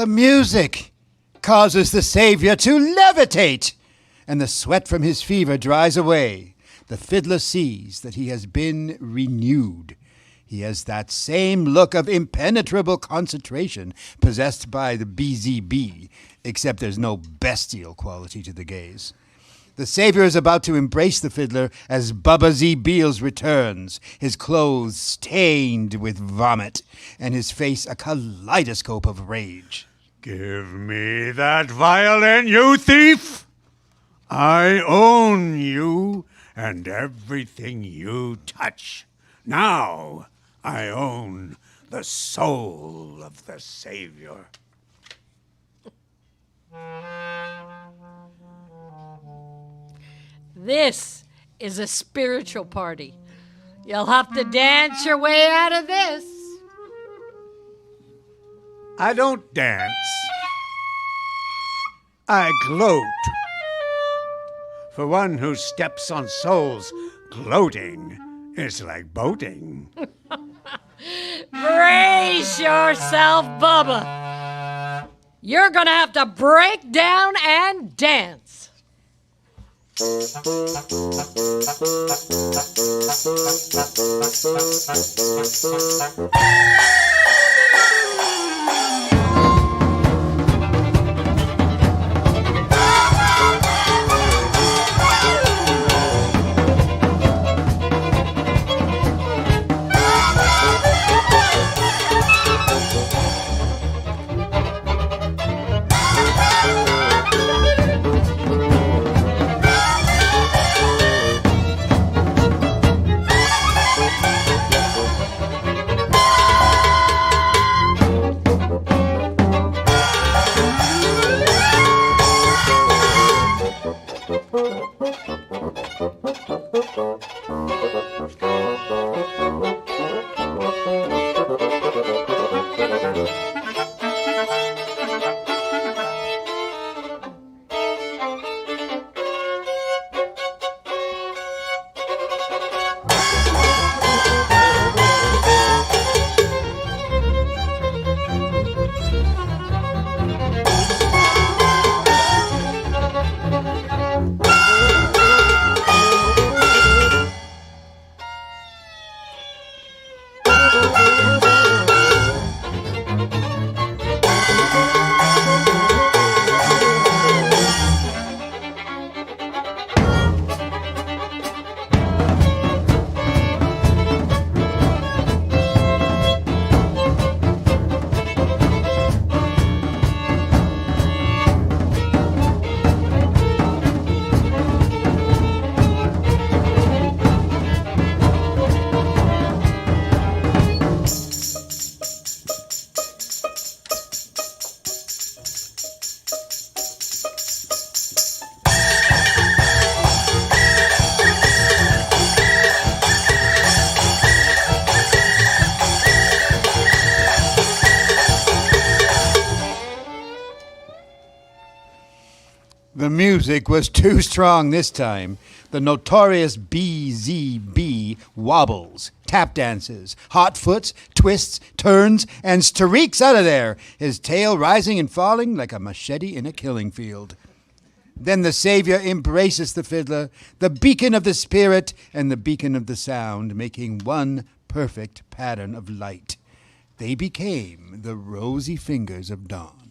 The music causes the Savior to levitate, and the sweat from his fever dries away. The fiddler sees that he has been renewed. He has that same look of impenetrable concentration possessed by the BZB, except there's no bestial quality to the gaze. The Savior is about to embrace the fiddler as Bubba Z. Beals returns, his clothes stained with vomit, and his face a kaleidoscope of rage. Give me that violin, you thief! I own you and everything you touch. Now I own the soul of the Savior. This is a spiritual party. You'll have to dance your way out of this. I don't dance. I gloat. For one who steps on souls, gloating is like boating. Brace yourself, Bubba. You're gonna have to break down and dance. The music was too strong this time. The notorious BZB wobbles, tap dances, hot foots, twists, turns, and streaks out of there, his tail rising and falling like a machete in a killing field. Then the Savior embraces the fiddler, the beacon of the spirit and the beacon of the sound, making one perfect pattern of light. They became the rosy fingers of dawn.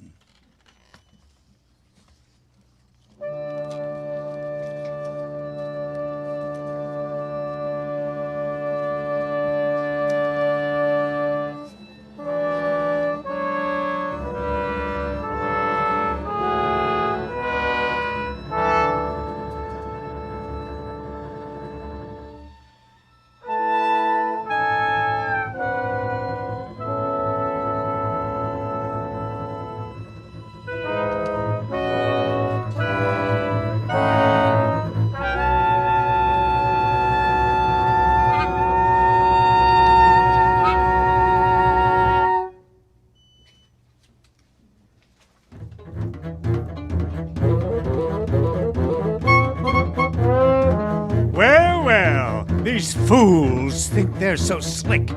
Fools think they're so slick,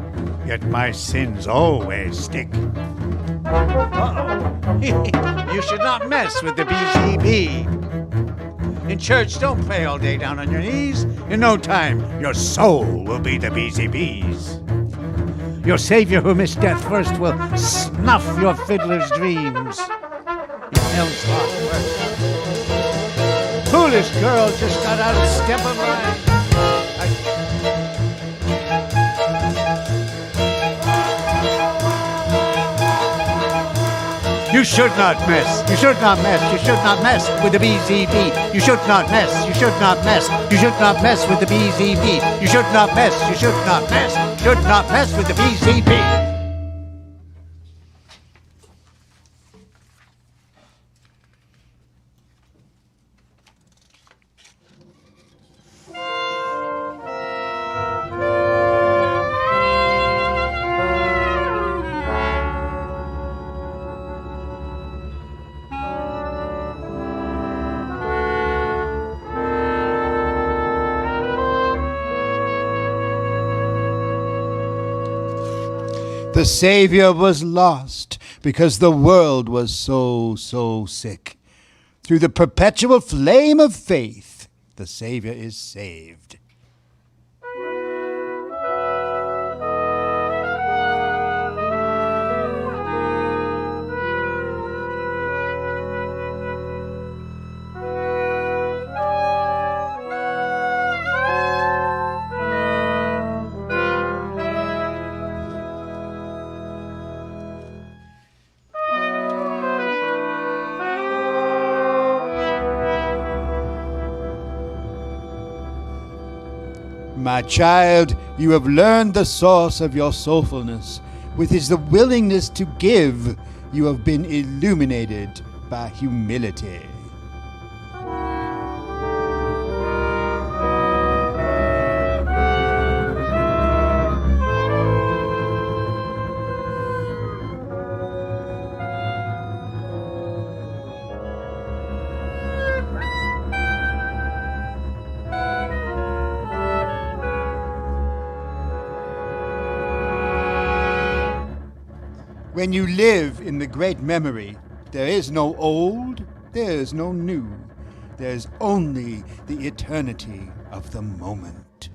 yet my sins always stick. You should not mess with the BZB. In church, don't pray all day down on your knees. In no time, your soul will be the BZB's. Your Savior who missed death first will snuff your fiddler's dreams. In hell's hot work. Foolish girl just got out of step of line. You should not mess. You should not mess. You should not mess with the BZB. You should not mess. You should not mess. You should not mess with the BZB. You should not mess. You should not mess. Should not mess with the BZB. The Savior was lost because the world was so sick. Through the perpetual flame of faith, the Savior is saved. My child, you have learned the source of your soulfulness, which is the willingness to give. You have been illuminated by humility. When you live in the great memory, there is no old, there is no new. There is only the eternity of the moment.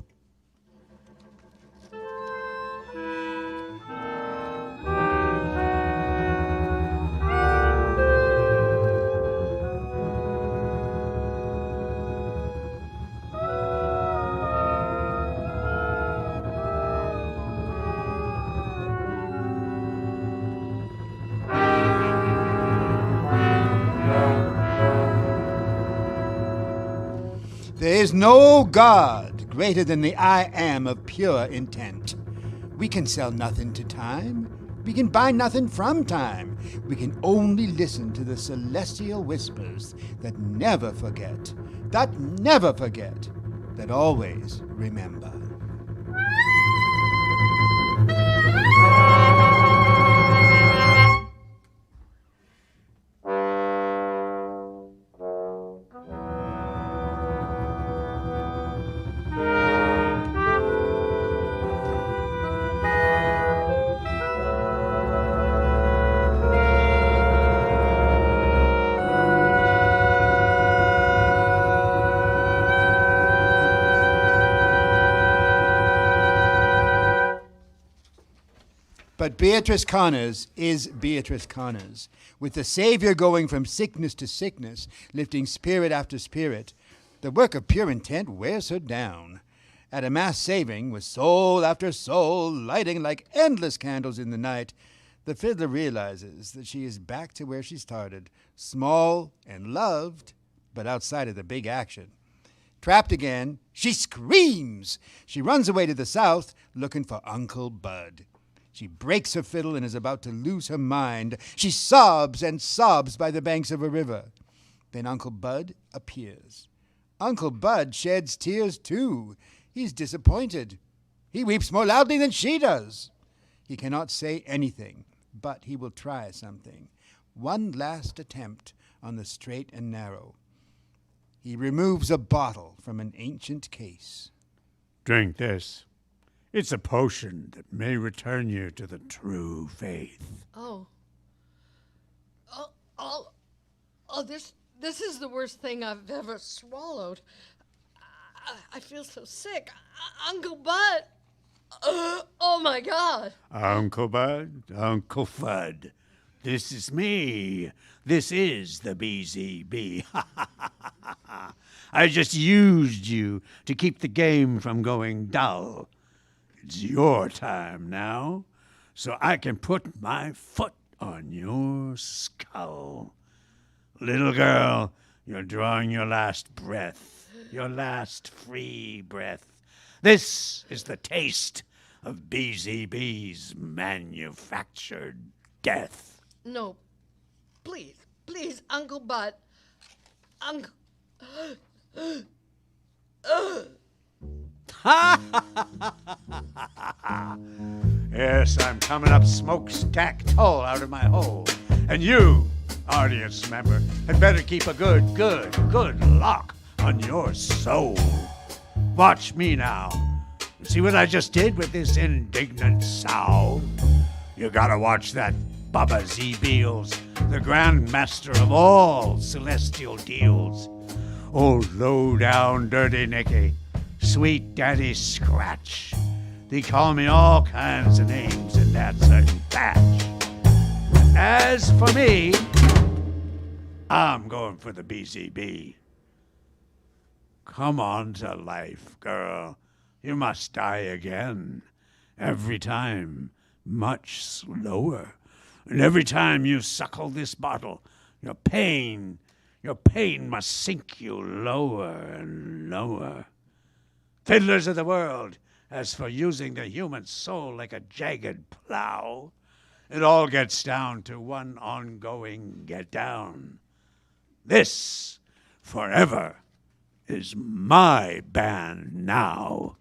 There is no God greater than the I Am of pure intent. We can sell nothing to time. We can buy nothing from time. We can only listen to the celestial whispers that never forget, that always remember. But Beatrice Connors is Beatrice Connors. With the Savior going from sickness to sickness, lifting spirit after spirit, the work of pure intent wears her down. At a mass saving, with soul after soul lighting like endless candles in the night, the fiddler realizes that she is back to where she started, small and loved, but outside of the big action. Trapped again, she screams. She runs away to the south, looking for Uncle Bud. She breaks her fiddle and is about to lose her mind. She sobs and sobs by the banks of a river. Then Uncle Bud appears. Uncle Bud sheds tears too. He's disappointed. He weeps more loudly than she does. He cannot say anything, but he will try something. One last attempt on the straight and narrow. He removes a bottle from an ancient case. Drink this. It's a potion that may return you to the true faith. Oh. This is the worst thing I've ever swallowed. I feel so sick. Uncle Bud. Oh my God. Uncle Bud, Uncle Fudd, this is me. This is the BZB. I just used you to keep the game from going dull. It's your time now, so I can put my foot on your skull. Little girl, you're drawing your last breath, your last free breath. This is the taste of BZB's manufactured death. No. Please, Uncle Bud. Uncle. Yes, I'm coming up smokestack tall out of my hole. And you, audience member, had better keep a good lock on your soul. Watch me now. See what I just did with this indignant sow? You gotta watch that Baba Z. Beals, the grand master of all celestial deals. Oh, low down, dirty Nicky, sweet daddy Scratch. They call me all kinds of names in that certain batch. As for me, I'm going for the BZB. Come on to life, girl. You must die again. Every time, much slower. And every time you suckle this bottle, your pain must sink you lower and lower. Fiddlers of the world, as for using the human soul like a jagged plow, it all gets down to one ongoing get down. This, forever, is my band now.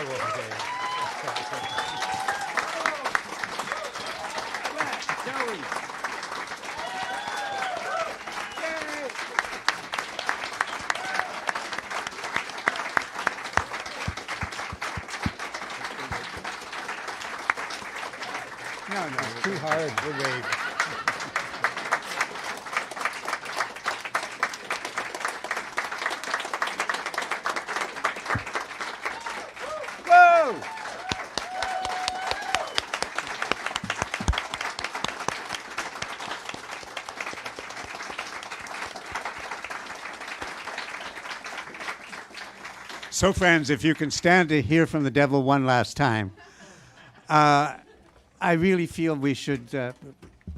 No, it's too hard. We'll wait. Whoa! So, friends, if you can stand to hear from the devil one last time, I really feel we should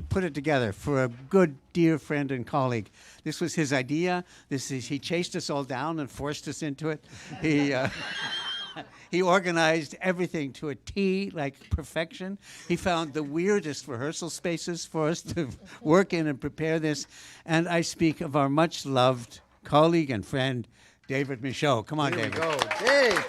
put it together for a good, dear friend and colleague. This was his idea. He chased us all down and forced us into it. He organized everything to a T, like perfection. He found the weirdest rehearsal spaces for us to work in and prepare this. And I speak of our much-loved colleague and friend, David Michaud. Come on, David. Here we go. Dave.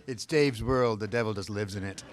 It's Dave's world. The devil just lives in it.